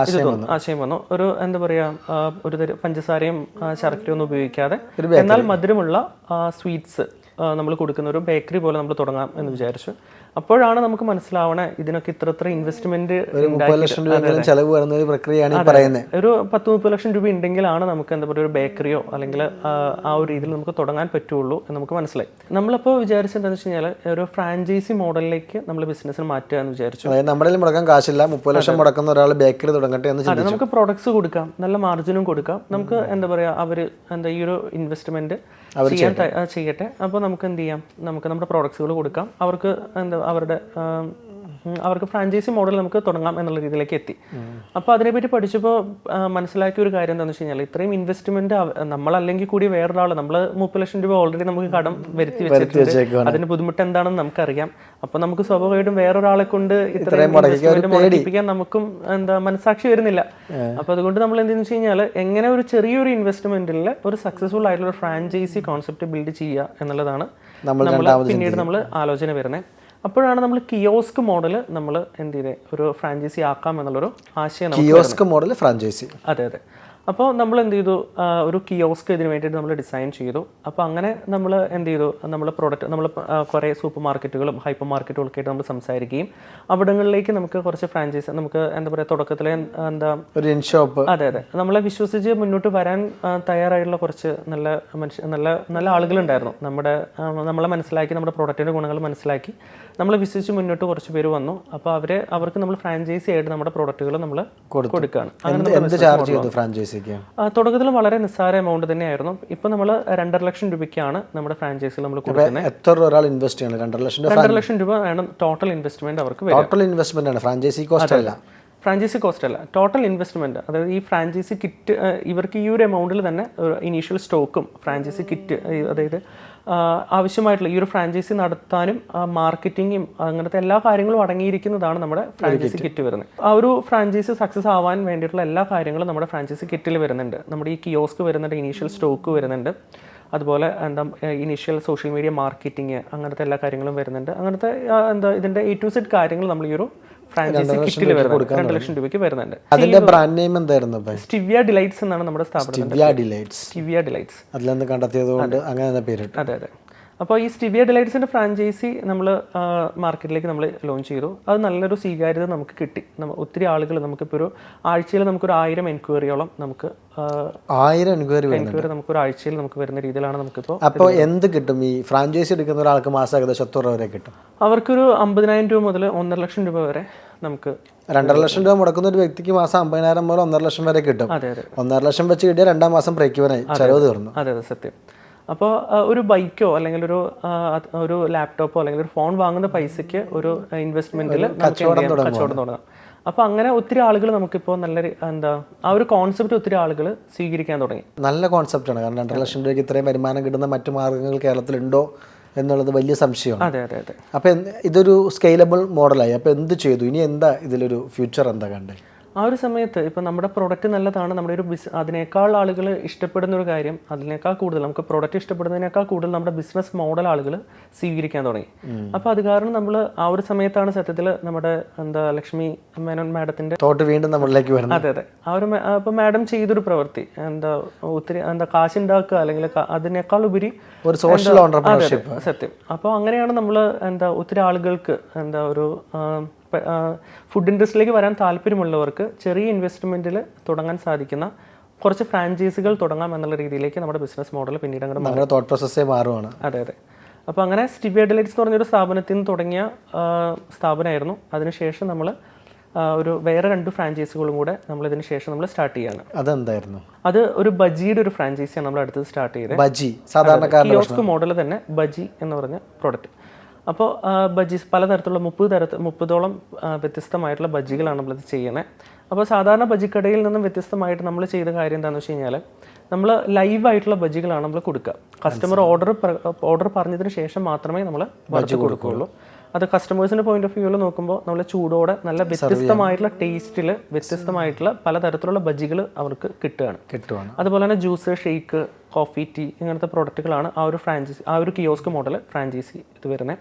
ആശയം വന്നു. ഒരു എന്താ പറയുക, ഒരു പഞ്ചസാരയും ശർക്കരയും ഒന്നും ഉപയോഗിക്കാതെ എന്നാൽ മധുരമുള്ള സ്വീറ്റ്സ് നമ്മൾ കൊടുക്കുന്ന ഒരു ബേക്കറി പോലെ നമ്മൾ തുടങ്ങാം എന്ന് വിചാരിച്ചു. അപ്പോഴാണ് നമുക്ക് മനസ്സിലാവണേ ഇതിനൊക്കെ ഇത്ര ഇൻവെസ്റ്റ്മെന്റ് ഒരു 30 ലക്ഷം രൂപ ചെലവ് വരുന്ന ഒരു പ്രക്രിയയാണ് ഈ പറയുന്നത്. ഒരു 10-30 ലക്ഷം രൂപ ഉണ്ടെങ്കിലാണ് നമുക്ക് എന്താ പറയുക ഒരു ബേക്കറിയോ അല്ലെങ്കിൽ ആ ഒരു രീതിയിൽ നമുക്ക് തുടങ്ങാൻ പറ്റുള്ളൂ എന്ന് നമുക്ക് മനസ്സിലായി. നമ്മളിപ്പോൾ വിചാരിച്ചത് എന്താണെന്ന് വെച്ച് കഴിഞ്ഞാൽ ഒരു ഫ്രാഞ്ചൈസി മോഡലിലേക്ക് നമ്മൾ ബിസിനസ്സിന് മാറ്റുക എന്ന് വിചാരിച്ചു. അതായത് നമ്മുടെ മുടക്കാൻ കാശില്ല, 30 ലക്ഷം മുടക്കുന്ന ഒരാൾ ബേക്കറി തുടങ്ങട്ടെ എന്ന് ചിന്തിച്ചു. നമുക്ക് പ്രൊഡക്ട്സ് കൊടുക്കാം, നല്ല മാർജിനും കൊടുക്കാം, നമുക്ക് എന്താ പറയുക അവർ എന്താ ഈ ഒരു ഇൻവെസ്റ്റ്മെന്റ് ചെയ്യട്ടെ. അപ്പോൾ നമുക്ക് എന്ത് ചെയ്യാം, നമുക്ക് നമ്മുടെ പ്രോഡക്ട്സുകൾ കൊടുക്കാം, അവർക്ക് എന്താ അവർക്ക് ഫ്രാഞ്ചൈസി മോഡൽ നമുക്ക് തുടങ്ങാം എന്നുള്ള രീതിയിലേക്ക് എത്തി. അപ്പോൾ അതിനെപ്പറ്റി പഠിച്ചപ്പോൾ മനസ്സിലാക്കിയ ഒരു കാര്യം എന്താണെന്ന് വെച്ച് കഴിഞ്ഞാൽ ഇത്രയും ഇൻവെസ്റ്റ്മെന്റ് നമ്മളല്ലെങ്കിൽ കൂടി വേറൊരാൾ നമ്മൾ 30 ലക്ഷം രൂപ ഓൾറെഡി നമുക്ക് കടം വരുത്തി വെച്ചിട്ടുണ്ട്, അതിന്റെ ബുദ്ധിമുട്ട് എന്താണെന്ന് നമുക്കറിയാം. അപ്പൊ നമുക്ക് സ്വാഭാവികമായിട്ടും വേറൊരാളെ കൊണ്ട് ഇത്രയും പഠിപ്പിക്കാൻ നമുക്കും എന്താ മനസ്സാക്ഷി വരുന്നില്ല. അപ്പൊ അതുകൊണ്ട് നമ്മൾ എന്തെന്ന് വെച്ച് കഴിഞ്ഞാൽ എങ്ങനെ ഒരു ചെറിയൊരു ഇൻവെസ്റ്റ്മെന്റിൽ ഒരു സക്സസ്ഫുൾ ആയിട്ടുള്ള ഫ്രാഞ്ചൈസി കോൺസെപ്റ്റ് ബിൽഡ് ചെയ്യുക എന്നുള്ളതാണ് പിന്നീട് നമ്മൾ ആലോചന വരുന്നത്. അപ്പോഴാണ് നമ്മൾ കിയോസ്ക് മോഡൽ നമ്മൾ എന്ത് ചെയ്തേ ഒരു ഫ്രാഞ്ചൈസി ആക്കാം എന്നുള്ളൊരു ആശയം. Kiosk model franchise. അതെ. അപ്പോൾ നമ്മൾ എന്ത് ചെയ്തു, ഒരു കിയോസ്ക് ഇതിന് വേണ്ടിയിട്ട് നമ്മൾ ഡിസൈൻ ചെയ്തു. അപ്പോൾ അങ്ങനെ നമ്മൾ എന്ത് ചെയ്തു, നമ്മൾ പ്രോഡക്റ്റ് നമ്മൾ കുറേ സൂപ്പർ മാർക്കറ്റുകളും ഹൈപ്പർ മാർക്കറ്റുകളൊക്കെ ആയിട്ട് നമ്മൾ സംസാരിക്കുകയും അവിടങ്ങളിലേക്ക് നമുക്ക് കുറച്ച് ഫ്രാഞ്ചൈസ് നമുക്ക് എന്താ പറയുക തുടക്കത്തിലെ എന്താ ഒരു ഇൻ ഷോപ്പ്. അതെ നമ്മളെ വിശ്വസിച്ച് മുന്നോട്ട് വരാൻ തയ്യാറായിട്ടുള്ള കുറച്ച് നല്ല ആളുകളുണ്ടായിരുന്നു. നമ്മളെ മനസ്സിലാക്കി, നമ്മുടെ പ്രോഡക്റ്റിൻ്റെ ഗുണങ്ങൾ മനസ്സിലാക്കി നമ്മളെ വിശ്വസിച്ച് മുന്നോട്ട് കുറച്ച് പേര് വന്നു. അപ്പോൾ അവർക്ക് നമ്മൾ ഫ്രാഞ്ചൈസി ആയിട്ട് നമ്മുടെ പ്രോഡക്റ്റുകൾ നമ്മൾ കൊടുക്കുകയാണ്. തുടക്കത്തിൽ വളരെ നിസ്സാര എമൗണ്ട് തന്നെയായിരുന്നു. ഇപ്പൊ നമ്മൾ 2.5 ലക്ഷം രൂപയ്ക്കാണ് നമ്മുടെ ഫ്രാഞ്ചൈസിൽ നമ്മൾ കൊടുക്കുന്നത്. എത്ര ഒരാൾ ഇൻവെസ്റ്റ് ചെയ്യണം? 2.5 ലക്ഷം രൂപ ആണ് ടോട്ടൽ ഇൻവെസ്റ്റ്മെന്റ് അവർക്ക്. ടോട്ടൽ ഇൻവെസ്റ്റ്മെന്റ് ആണ്, ഫ്രാഞ്ചൈസി കോസ്റ്റ് അല്ല. ഫ്രാഞ്ചൈസി കോസ്റ്റ് അല്ല, ടോട്ടൽ ഇൻവെസ്റ്റ്മെന്റ്. അതായത് ഈ ഫ്രാഞ്ചൈസി കിറ്റ് ഇവർക്ക് ഈ ഒരു എമൗണ്ടിൽ തന്നെ ഇനീഷ്യൽ സ്റ്റോക്കും ഫ്രാഞ്ചൈസി കിറ്റ്, അതായത് ആവശ്യമായിട്ടുള്ള ഈ ഒരു ഫ്രാഞ്ചൈസി നടത്താനും മാർക്കറ്റിങ്ങും അങ്ങനത്തെ എല്ലാ കാര്യങ്ങളും അടങ്ങിയിരിക്കുന്നതാണ് നമ്മുടെ ഫ്രാഞ്ചൈസി കിറ്റ് വരുന്നത്. ആ ഒരു ഫ്രാഞ്ചൈസി സക്സസ് ആവാൻ വേണ്ടിയിട്ടുള്ള എല്ലാ കാര്യങ്ങളും നമ്മുടെ ഫ്രാഞ്ചൈസി കിറ്റിൽ വരുന്നുണ്ട്. നമ്മുടെ ഈ കിയോസ്ക് വരുന്നുണ്ട്, ഇനീഷ്യൽ സ്റ്റോക്ക് വരുന്നുണ്ട്, അതുപോലെ ഇനീഷ്യൽ സോഷ്യൽ മീഡിയ മാർക്കറ്റിംഗ്, അങ്ങനത്തെ എല്ലാ കാര്യങ്ങളും വരുന്നുണ്ട്. അങ്ങനത്തെ ഇതിന്റെ A to Z കാര്യങ്ങൾ നമ്മൾ ഈ ഒരു ഫ്രാഞ്ചൈസി കിറ്റിൽ വരുന്നത് 2 ലക്ഷം രൂപയ്ക്ക് വരുന്നുണ്ട്. അതിന്റെ ബ്രാൻഡ് നെയിം എന്തായിരുന്നു? സ്റ്റിവിയ ഡിലൈറ്റ്സ് എന്നാണ് നമ്മുടെ സ്ഥാപനം. സ്റ്റിവിയ ഡിലൈറ്റ്സ് അതിലെന്ന് കണ്ടെത്തിയതുകൊണ്ട് അങ്ങനെ പേര്. അതെ. അപ്പോൾ ഈ സ്റ്റിവിയ ഡിലൈറ്റ്സിന്റെ ഫ്രാഞ്ചൈസി നമ്മൾ മാർക്കറ്റിലേക്ക് നമ്മൾ ലോഞ്ച് ചെയ്തു. അത് നല്ലൊരു സ്വീകാര്യത നമുക്ക് കിട്ടി. ഒത്തിരി ആളുകൾ നമുക്കിപ്പോൾ ഒരു ആഴ്ചയിൽ നമുക്കൊരു 1000 എൻക്വയറിയോളം നമുക്ക് 1000 എൻക്വയറി നമുക്കൊരു ആഴ്ചയിൽ നമുക്ക് വരുന്ന രീതിയിലാണ് നമുക്കിപ്പോൾ. അപ്പോൾ എന്ത് കിട്ടും ഈ ഫ്രാഞ്ചൈസി എടുക്കുന്ന ഒരാൾക്ക് മാസം ഏകദേശം എത്ര രൂപ വരെ കിട്ടും? അവർക്കൊരു 50,000 രൂപ മുതൽ 1.5 ലക്ഷം രൂപ വരെ നമുക്ക്. 2.5 ലക്ഷം രൂപ മുടക്കുന്ന ഒരു വ്യക്തിക്ക് മാസം 50,000 മുതൽ 1.5 ലക്ഷം വരെ കിട്ടും. 1.5 ലക്ഷം വെച്ച് കിട്ടിയ 2 മാസം ബ്രേക്ക് ഇവനായി, ചെലവ് തീർന്നു. അതെ സത്യം. അപ്പോൾ ഒരു ബൈക്കോ അല്ലെങ്കിൽ ഒരു ലാപ്ടോപ്പോ അല്ലെങ്കിൽ ഒരു ഫോൺ വാങ്ങുന്ന പൈസയ്ക്ക് ഒരു ഇൻവെസ്റ്റ്മെന്റിൽ കച്ചവടം തുടങ്ങാം. അപ്പോൾ അങ്ങനെ ഒത്തിരി ആളുകൾ നമുക്കിപ്പോൾ ആ ഒരു കോൺസെപ്റ്റ് ഒത്തിരി ആളുകൾ സ്വീകരിക്കാൻ തുടങ്ങി. നല്ല കോൺസെപ്റ്റാണ്. കാരണം 2.5 ലക്ഷം രൂപയ്ക്ക് ഇത്രയും വരുമാനം കിട്ടുന്ന മറ്റു മാർഗ്ഗങ്ങൾ കേരളത്തിലുണ്ടോ എന്നുള്ളത് വലിയ സംശയമാണ്. അതെ. അപ്പോൾ ഇതൊരു സ്കെയിലബിൾ മോഡലായി. അപ്പോൾ എന്ത് ചെയ്തു? ഇനി എന്താ ഇതിലൊരു ഫ്യൂച്ചർ എന്താ കണ്ടേ? ആ ഒരു സമയത്ത് ഇപ്പം നമ്മുടെ പ്രൊഡക്റ്റ് നല്ലതാണ്, നമ്മുടെ ഒരു അതിനേക്കാൾ ആളുകൾ ഇഷ്ടപ്പെടുന്ന ഒരു കാര്യം, അതിനേക്കാൾ കൂടുതൽ നമുക്ക് പ്രൊഡക്റ്റ് ഇഷ്ടപ്പെടുന്നതിനേക്കാൾ കൂടുതൽ നമ്മുടെ ബിസിനസ് മോഡൽ ആളുകൾ സ്വീകരിക്കാൻ തുടങ്ങി. അപ്പോൾ അത് കാരണം നമ്മൾ ആ ഒരു സമയത്താണ് സത്യത്തിൽ നമ്മുടെ ലക്ഷ്മി മേനോൻ മാഡത്തിന്റെ തോട്ട് വീണ്ടും നമ്മളിലേക്ക് വരുന്നത്. അതെ. ആ ഒരു അപ്പോൾ മാഡം ചെയ്തൊരു പ്രവൃത്തി ഒത്തിരി കാശുണ്ടാക്കുക അല്ലെങ്കിൽ അതിനേക്കാൾ ഉപരി ഒരു സോഷ്യൽ ഓണ്ടർപ്രണർഷിപ്പ്. സത്യം. അപ്പോൾ അങ്ങനെയാണ് നമ്മൾ ഒത്തിരി ആളുകൾക്ക് ഒരു ഫുഡ് ഇൻഡസ്ട്രിയിലേക്ക് വരാൻ താല്പര്യമുള്ളവർക്ക് ചെറിയ ഇൻവെസ്റ്റ്മെന്റിൽ തുടങ്ങാൻ സാധിക്കുന്ന കുറച്ച് ഫ്രാഞ്ചൈസികൾ തുടങ്ങാം എന്നുള്ള രീതിയിലേക്ക് നമ്മുടെ ബിസിനസ് മോഡൽ പിന്നീട് അങ്ങനെ തോട്ട് പ്രോസസ്സേ മാറുകയാണ്. അതെ. അപ്പോൾ അങ്ങനെ സ്റ്റിവിയ ഡിലൈറ്റ്സ് എന്ന് പറഞ്ഞൊരു സ്ഥാപനത്തിൽ നിന്ന് തുടങ്ങിയ സ്ഥാപനമായിരുന്നു. അതിനുശേഷം നമ്മൾ വേറെ 2 ഫ്രാഞ്ചൈസികളും കൂടെ നമ്മൾ ഇതിന് ശേഷം നമ്മൾ സ്റ്റാർട്ട് ചെയ്യാണ്. അതെന്തായിരുന്നു? അത് ഒരു ബജിയുടെ ഒരു ഫ്രാഞ്ചൈസിയാണ് നമ്മൾ അടുത്തത് സ്റ്റാർട്ട് ചെയ്തത്. ബജി സാധാരണക്കാരന്റെ കിയോസ്ക് മോഡൽ തന്നെ ബജി എന്ന് പറഞ്ഞ പ്രോഡക്റ്റ്. അപ്പോൾ ബജീസ് പലതരത്തിലുള്ള 30ഓളം വ്യത്യസ്തമായിട്ടുള്ള ബജികളാണ് നമ്മളിത് ചെയ്യുന്നത്. അപ്പോൾ സാധാരണ ബജിക്കടയിൽ നിന്നും വ്യത്യസ്തമായിട്ട് നമ്മൾ ചെയ്ത കാര്യം എന്താണെന്ന് വെച്ച് കഴിഞ്ഞാൽ നമ്മൾ ലൈവായിട്ടുള്ള ബജികളാണ് നമ്മൾ കൊടുക്കുക. കസ്റ്റമർ ഓർഡർ പറഞ്ഞതിന് ശേഷം മാത്രമേ നമ്മൾ ബജി കൊടുക്കുകയുള്ളൂ. അത് കസ്റ്റമേഴ്സിന്റെ പോയിന്റ് ഓഫ് വ്യൂവിൽ നോക്കുമ്പോൾ നമ്മൾ ചൂടോടെ നല്ല വ്യത്യസ്തമായിട്ടുള്ള ടേസ്റ്റിൽ വ്യത്യസ്തമായിട്ടുള്ള പലതരത്തിലുള്ള ബജികൾ അവർക്ക് കിട്ടുകയാണ്. അതുപോലെ തന്നെ ജ്യൂസ്, ഷേക്ക്, കോഫി, ടീ ഇങ്ങനത്തെ പ്രോഡക്റ്റുകളാണ് ആ ഒരു കിയോസ്ക് മോഡൽ ഫ്രാഞ്ചൈസി ഇത് വരുന്നത്.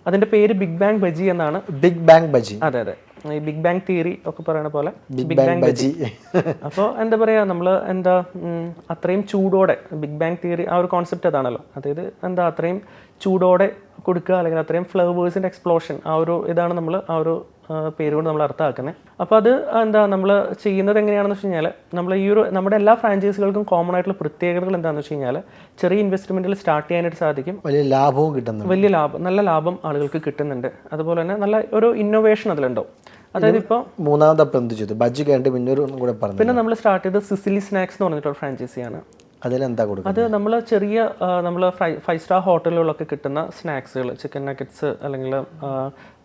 അതിന്റെ പേര് ബിഗ് ബാങ് ബജി എന്നാണ്. Big bang bajji. അതെ. ഈ ബിഗ് ബാങ് തിയറി ഒക്കെ പറയുന്ന പോലെ ബിഗ് ബാങ് ബജി. അപ്പോൾ എന്താ പറയാ, നമ്മൾ അത്രയും ചൂടോടെ ബിഗ് ബാങ് തിയറി ആ ഒരു കോൺസെപ്റ്റ് അതാണല്ലോ. അതായത് അത്രയും ചൂടോടെ കൊടുക്കുക, അല്ലെങ്കിൽ അത്രയും ഫ്ലവേഴ്സിൻ്റെ എക്സ്പ്ലോഷൻ, ആ ഒരു ഇതാണ് നമ്മൾ ആ ഒരു പേര് കൊണ്ട് നമ്മൾ അർത്ഥമാക്കുന്നത്. അപ്പോൾ അത് എന്താ നമ്മൾ ചെയ്യുന്നത് എങ്ങനെയാണെന്ന് വെച്ച് കഴിഞ്ഞാൽ, നമ്മൾ ഈ ഒരു നമ്മുടെ എല്ലാ ഫ്രാഞ്ചൈസികൾക്കും കോമൺ ആയിട്ടുള്ള പ്രത്യേകതകൾ എന്താണെന്ന് വെച്ച് കഴിഞ്ഞാൽ, ചെറിയ ഇൻവെസ്റ്റ്മെൻറ്റിൽ സ്റ്റാർട്ട് ചെയ്യാനായിട്ട് സാധിക്കും, വലിയ ലാഭവും കിട്ടുന്നുണ്ട്, നല്ല ലാഭം ആളുകൾക്ക് കിട്ടുന്നുണ്ട്. അതുപോലെ തന്നെ നല്ല ഒരു ഇന്നോവേഷൻ അതിലുണ്ടാവും. അതായത് ഇപ്പോൾ മൂന്നാമത് എന്ത് ചെയ്തു, ബജ്ജി കഴിഞ്ഞിട്ട് പിന്നെ നമ്മൾ സ്റ്റാർട്ട് ചെയ്തത് സിസിലി സ്നാക്സ് എന്ന് പറഞ്ഞിട്ടൊരു ഫ്രാഞ്ചൈസിയാണ്. അതിലെന്താ കൊടുക്കുക? അത് നമ്മൾ ചെറിയ നമ്മൾ 5 സ്റ്റാർ ഹോട്ടലുകളിലൊക്കെ കിട്ടുന്ന സ്നാക്സുകൾ, ചിക്കൻ നഗറ്റ്സ് അല്ലെങ്കിൽ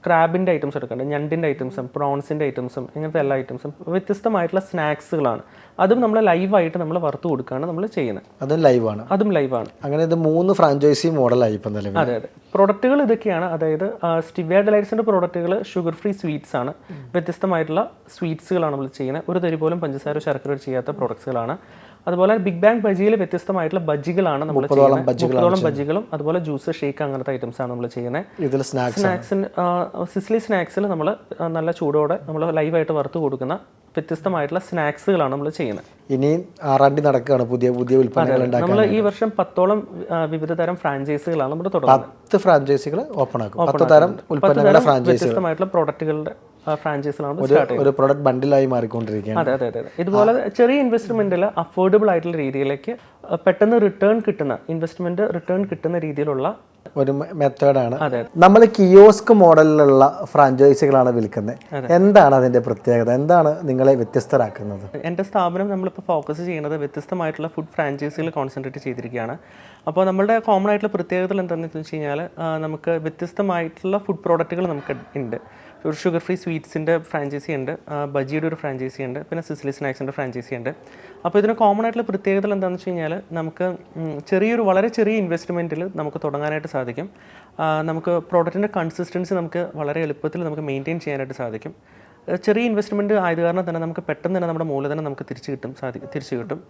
ക്രാബിൻ്റെ ഐറ്റംസ് എടുക്കുന്നുണ്ട്, ഞണ്ടിൻ്റെ ഐറ്റംസും പ്രോൺസിൻ്റെ ഐറ്റംസും ഇങ്ങനത്തെ എല്ലാ ഐറ്റംസും വ്യത്യസ്തമായിട്ടുള്ള സ്നാക്സുകളാണ്. അതും നമ്മൾ ലൈവായിട്ട് നമ്മൾ വറുത്ത് കൊടുക്കുകയാണ് നമ്മൾ ചെയ്യുന്നത്. അതും ലൈവാണ്. അങ്ങനെ ഇത് 3 ഫ്രാഞ്ചൈസി മോഡലായി ഇപ്പം നിലവിൽ. അതെ. പ്രോഡക്റ്റുകൾ ഇതൊക്കെയാണ്. അതായത് സ്റ്റിവിയ ഡിലൈറ്റ്സിൻ്റെ പ്രോഡക്റ്റുകൾ ഷുഗർ ഫ്രീ സ്വീറ്റ്സ് ആണ്. വ്യത്യസ്തമായിട്ടുള്ള സ്വീറ്റ്സുകളാണ് നമ്മൾ ചെയ്യുന്നത്. ഒരു തരി പോലും പഞ്ചസാര ശർക്കര ചെയ്യാത്ത പ്രോഡക്ട്സുകളാണ്. അതുപോലെ ബിഗ് ബാങ് ബജിയിൽ വ്യത്യസ്തമായിട്ടുള്ള ബജികളാണ് നമ്മൾ ചെയ്യുന്നത്. 30ഓളം ബജികളും അതുപോലെ ജ്യൂസ്, ഷേക്ക് അങ്ങനത്തെ ഐറ്റംസ് ആണ് നമ്മൾ ചെയ്യുന്നത്. സ്നാക്സിന് സിസ്ലി സ്നാക്സിൽ നമ്മൾ നല്ല ചൂടോടെ നമ്മൾ ലൈവായിട്ട് വറുത്ത് കൊടുക്കുന്ന വ്യത്യസ്തമായിട്ടുള്ള സ്നാക്സുകളാണ് നമ്മൾ ചെയ്യുന്നത്. ഇനിയും ആറാണ്ടി നടക്കുകയാണ്, പുതിയ ഉൽപ്പന്നങ്ങൾ ഉണ്ടാക്കാൻ. നമ്മൾ ഈ വർഷം 10ഓളം വിവിധ തരം ഫ്രാഞ്ചൈസികളാണ് നമ്മൾ തുടങ്ങുന്നത്. 10 ഫ്രാഞ്ചൈസികൾ ഓപ്പൺ ആക്കും. 10 തരം ഉൽപ്പന്നങ്ങളുടെ ഫ്രാഞ്ചൈസികൾ, വ്യത്യസ്തമായിട്ടുള്ള പ്രോഡക്റ്റുകളുടെ ഫ്രാഞ്ചൈസികളാണ് ഒരു പ്രൊഡക്റ്റ് ബണ്ടിലായി മാറിക്കൊണ്ടിരിക്കുകയാണ്. അതെ. ഇതുപോലെ ചെറിയ ഇൻവെസ്റ്റ്മെന്റിൽ അഫോർഡബിൾ ആയിട്ടുള്ള രീതിയിലേക്ക് പെട്ടെന്ന് റിട്ടേൺ കിട്ടുന്ന രീതിയിലുള്ള ഒരു മെത്തേഡാണ്. നമ്മൾ കിയോസ്ക് മോഡലിലുള്ള ഫ്രാഞ്ചൈസികളാണ് വിൽക്കുന്നത്. എന്താണ് അതിന്റെ പ്രത്യേകത? എന്താണ് നിങ്ങളെ വ്യത്യസ്തരാക്കുന്നത്? എൻ്റെ സ്ഥാപനം നമ്മളിപ്പോൾ ഫോക്കസ് ചെയ്യുന്നത് വ്യത്യസ്തമായിട്ടുള്ള ഫുഡ് ഫ്രാഞ്ചൈസികൾ കോൺസെൻട്രേറ്റ് ചെയ്തിരിക്കുകയാണ്. അപ്പോൾ നമ്മളുടെ കോമൺ ആയിട്ടുള്ള പ്രത്യേകതകൾ എന്താണെന്ന് വെച്ച് കഴിഞ്ഞാൽ, നമുക്ക് വ്യത്യസ്തമായിട്ടുള്ള ഫുഡ് പ്രോഡക്റ്റുകൾ നമുക്ക് ഉണ്ട്. ഒരു ഷുഗർ ഫ്രീ സ്വീറ്റ്സിൻ്റെ ഫ്രാഞ്ചൈസി ഉണ്ട്, ബജിയുടെ ഒരു ഫ്രാഞ്ചൈസി ഉണ്ട്, പിന്നെ സിസിലി സ്നാക്സിൻ്റെ ഫ്രാഞ്ചൈസി ഉണ്ട്. അപ്പോൾ ഇതിന് കോമൺ ആയിട്ടുള്ള പ്രത്യേകതകൾ എന്താണെന്ന് വെച്ച് കഴിഞ്ഞാൽ, നമുക്ക് വളരെ ചെറിയ ഇൻവെസ്റ്റ്മെൻറ്റിൽ നമുക്ക് തുടങ്ങാനായിട്ട് സാധിക്കും. നമുക്ക് പ്രോഡക്റ്റിൻ്റെ കൺസിസ്റ്റൻസി നമുക്ക് വളരെ എളുപ്പത്തിൽ നമുക്ക് മെയിൻറ്റെയിൻ ചെയ്യാനായിട്ട് സാധിക്കും. ചെറിയ ഇൻവെസ്റ്റ്മെൻറ്റ് ആയത് കാരണം തന്നെ നമുക്ക് പെട്ടെന്ന് തന്നെ നമ്മുടെ മൂലധനം നമുക്ക് തിരിച്ചു കിട്ടും.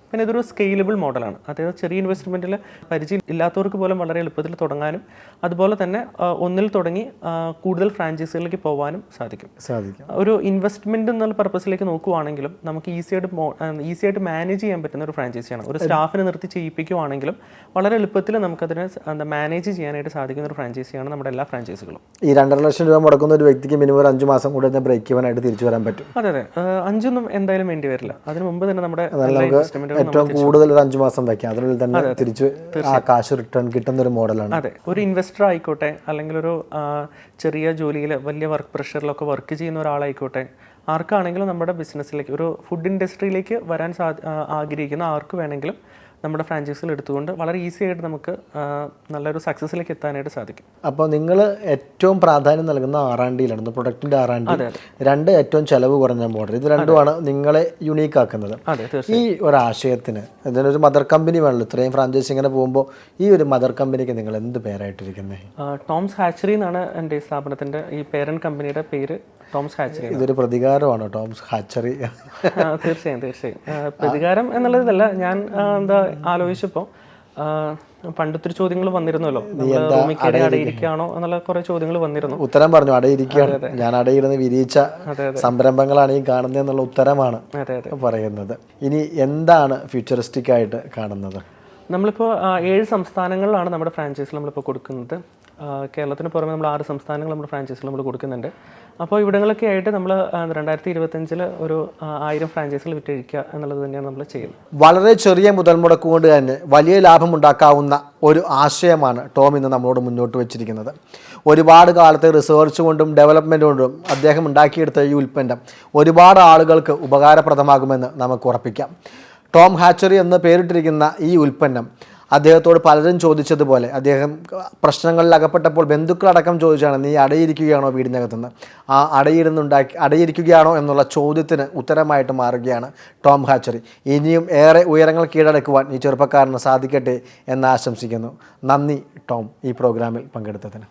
പിന്നെ ഇതൊരു സ്കെയിലബിൾ മോഡലാണ്. അതായത് ചെറിയ ഇൻവെസ്റ്റ്മെൻറ്റിൽ പരിചയം ഇല്ലാത്തവർക്ക് പോലും വളരെ എളുപ്പത്തിൽ തുടങ്ങാനും അതുപോലെ തന്നെ ഒന്നിൽ തുടങ്ങി കൂടുതൽ ഫ്രാഞ്ചൈസികളിലേക്ക് പോകാനും സാധിക്കും. ഒരു ഇൻവെസ്റ്റ്മെൻറ്റ് എന്നുള്ള പർപ്പസിലേക്ക് നോക്കുവാണെങ്കിലും നമുക്ക് ഈസിയായിട്ട് മാനേജ് ചെയ്യാൻ പറ്റുന്ന ഒരു ഫ്രാഞ്ചൈസിയാണ്. ഒരു സ്റ്റാഫിനെ നിർത്തി ചെയ്യിപ്പിക്കുവാണെങ്കിലും വളരെ എളുപ്പത്തിൽ നമുക്കതിനെ മാനേജ് ചെയ്യാനായിട്ട് സാധിക്കുന്ന ഒരു ഫ്രാഞ്ചൈസിയാണ് നമ്മുടെ എല്ലാ ഫ്രാഞ്ചൈസികളും. ഈ 2.5 ലക്ഷം രൂപ മുടക്കുന്ന ഒരു വ്യക്തിക്ക് മിനിമം 5 മാസം കൂടെ ബ്രേക്ക് ഇവനായിട്ട് തിരിച്ചു വരാൻ പറ്റും. അതെ. 5 എന്തായാലും വേണ്ടി വരില്ല. അതിന് മുമ്പ് തന്നെ നമ്മുടെ ഏറ്റവും കൂടുതൽ ഒരു 5 മാസം വയ്ക്കാം, അതിനുള്ളിൽ തന്നെ തിരിച്ചു ആ കാശ് റിട്ടേൺ കിട്ടുന്ന ഒരു മോഡലാണ്. അതെ. ഒരു ഇൻവെസ്റ്റർ ആയിക്കോട്ടെ, അല്ലെങ്കിൽ ഒരു ചെറിയ ജോലിയിൽ വലിയ വർക്ക് പ്രഷറിലൊക്കെ വർക്ക് ചെയ്യുന്ന ഒരാളായിക്കോട്ടെ, ആർക്കാണെങ്കിലും നമ്മുടെ ബിസിനസ്സിലേക്ക്, ഒരു ഫുഡ് ഇൻഡസ്ട്രിയിലേക്ക് വരാൻ ആഗ്രഹിക്കുന്ന ആർക്ക് വേണമെങ്കിലും നമ്മുടെ ഫ്രാഞ്ചൈസികൾ എടുത്തുകൊണ്ട് വളരെ ഈസി ആയിട്ട് നമുക്ക് നല്ലൊരു സക്സസ്സിലേക്ക് എത്താനായിട്ട് സാധിക്കും. അപ്പോൾ നിങ്ങൾ ഏറ്റവും പ്രാധാന്യം നൽകുന്ന R&Dയിലാണ്, പ്രൊഡക്റ്റിൻ്റെ R&D. 2 ഏറ്റവും ചെലവ് കുറഞ്ഞ മോഡൽ, ഇത് രണ്ടുമാണ് നിങ്ങളെ യുണീക്ക് ആക്കുന്നത്. ഈ ഒരു ആശയത്തിന് ഇതിനൊരു മദർ കമ്പനി വേണമല്ലോ. ഇത്രയും ഫ്രാഞ്ചൈസി ഇങ്ങനെ പോകുമ്പോൾ ഈ ഒരു മദർ കമ്പനിക്ക് നിങ്ങൾ എന്ത് പേരായിട്ടിരിക്കുന്നത്? ടോംസ് ഹാച്ചറി എന്നാണ് എൻ്റെ ഈ സ്ഥാപനത്തിൻ്റെ ഈ പേരന്റ് കമ്പനിയുടെ പേര്. ടോംസ് ഹാച്ചറി. ഇതൊരു പ്രതികാരമാണോ ടോംസ് ഹാച്ചറി? തീർച്ചയായും. പ്രതികാരം എന്നുള്ളതല്ല. ഞാൻ ആലോചിച്ചപ്പോൾ പണ്ടൊത്തിരി ചോദ്യങ്ങൾ വന്നിരുന്നല്ലോ, അടയിരിക്കുകയാണോ എന്നുള്ള കുറെ ചോദ്യങ്ങൾ വന്നിരുന്നു. ഉത്തരം പറഞ്ഞു, അടയിരിക്കുകയാണ്. ഞാൻ അടയിരുന്ന് വിരിയിച്ച സംരംഭങ്ങളാണ് ഈ കാണുന്നത് എന്നുള്ള ഉത്തരമാണ് പറയുന്നത്. ഇനി എന്താണ് ഫ്യൂച്ചറിസ്റ്റിക് ആയിട്ട് കാണുന്നത്? നമ്മളിപ്പോൾ 7 സംസ്ഥാനങ്ങളിലാണ് നമ്മുടെ ഫ്രാഞ്ചൈസിൽ നമ്മളിപ്പോൾ കൊടുക്കുന്നത്. കേരളത്തിന് പുറമെ നമ്മൾ 6 സംസ്ഥാനങ്ങൾ നമ്മുടെ ഫ്രാഞ്ചൈസിൽ നമ്മൾ കൊടുക്കുന്നുണ്ട്. അപ്പോൾ ഇവിടങ്ങളൊക്കെ ആയിട്ട് നമ്മൾ 2025 ഒരു 1000 ഫ്രാഞ്ചൈസികൾ വിറ്റഴിക്കുക എന്നുള്ളത് തന്നെയാണ് നമ്മൾ ചെയ്യുന്നത്. വളരെ ചെറിയ മുതൽ മുടക്ക് കൊണ്ട് തന്നെ വലിയ ലാഭമുണ്ടാക്കാവുന്ന ഒരു ആശയമാണ് ടോം ഇന്ന് നമ്മളോട് മുന്നോട്ട് വെച്ചിരിക്കുന്നത്. ഒരുപാട് കാലത്തെ റിസർച്ച് കൊണ്ടും ഡെവലപ്മെൻറ്റ് കൊണ്ടും അദ്ദേഹം ഉണ്ടാക്കിയെടുത്ത ഈ ഉൽപ്പന്നം ഒരുപാട് ആളുകൾക്ക് ഉപകാരപ്രദമാകുമെന്ന് നമുക്ക് ഉറപ്പിക്കാം. ടോം ഹാച്ചറി എന്ന് പേരിട്ടിരിക്കുന്ന ഈ ഉൽപ്പന്നം അദ്ദേഹത്തോട് പലരും ചോദിച്ചതുപോലെ, അദ്ദേഹം പ്രശ്നങ്ങളിൽ അകപ്പെട്ടപ്പോൾ ബന്ധുക്കളടക്കം ചോദിച്ചാണ്, നീ അടയിരിക്കുകയാണോ വീടിനകത്തുനിന്ന്? ആ അടയിരിക്കുകയാണോ എന്നുള്ള ചോദ്യത്തിന് ഉത്തരമായിട്ട് മാറുകയാണ് ടോം ഹാച്ചറി. ഇനിയും ഏറെ ഉയരങ്ങൾ കീഴടക്കുവാൻ ഈ ചെറുപ്പക്കാരന് സാധിക്കട്ടെ എന്ന് ആശംസിക്കുന്നു. നന്ദി ടോം, ഈ പ്രോഗ്രാമിൽ പങ്കെടുത്തതിന്.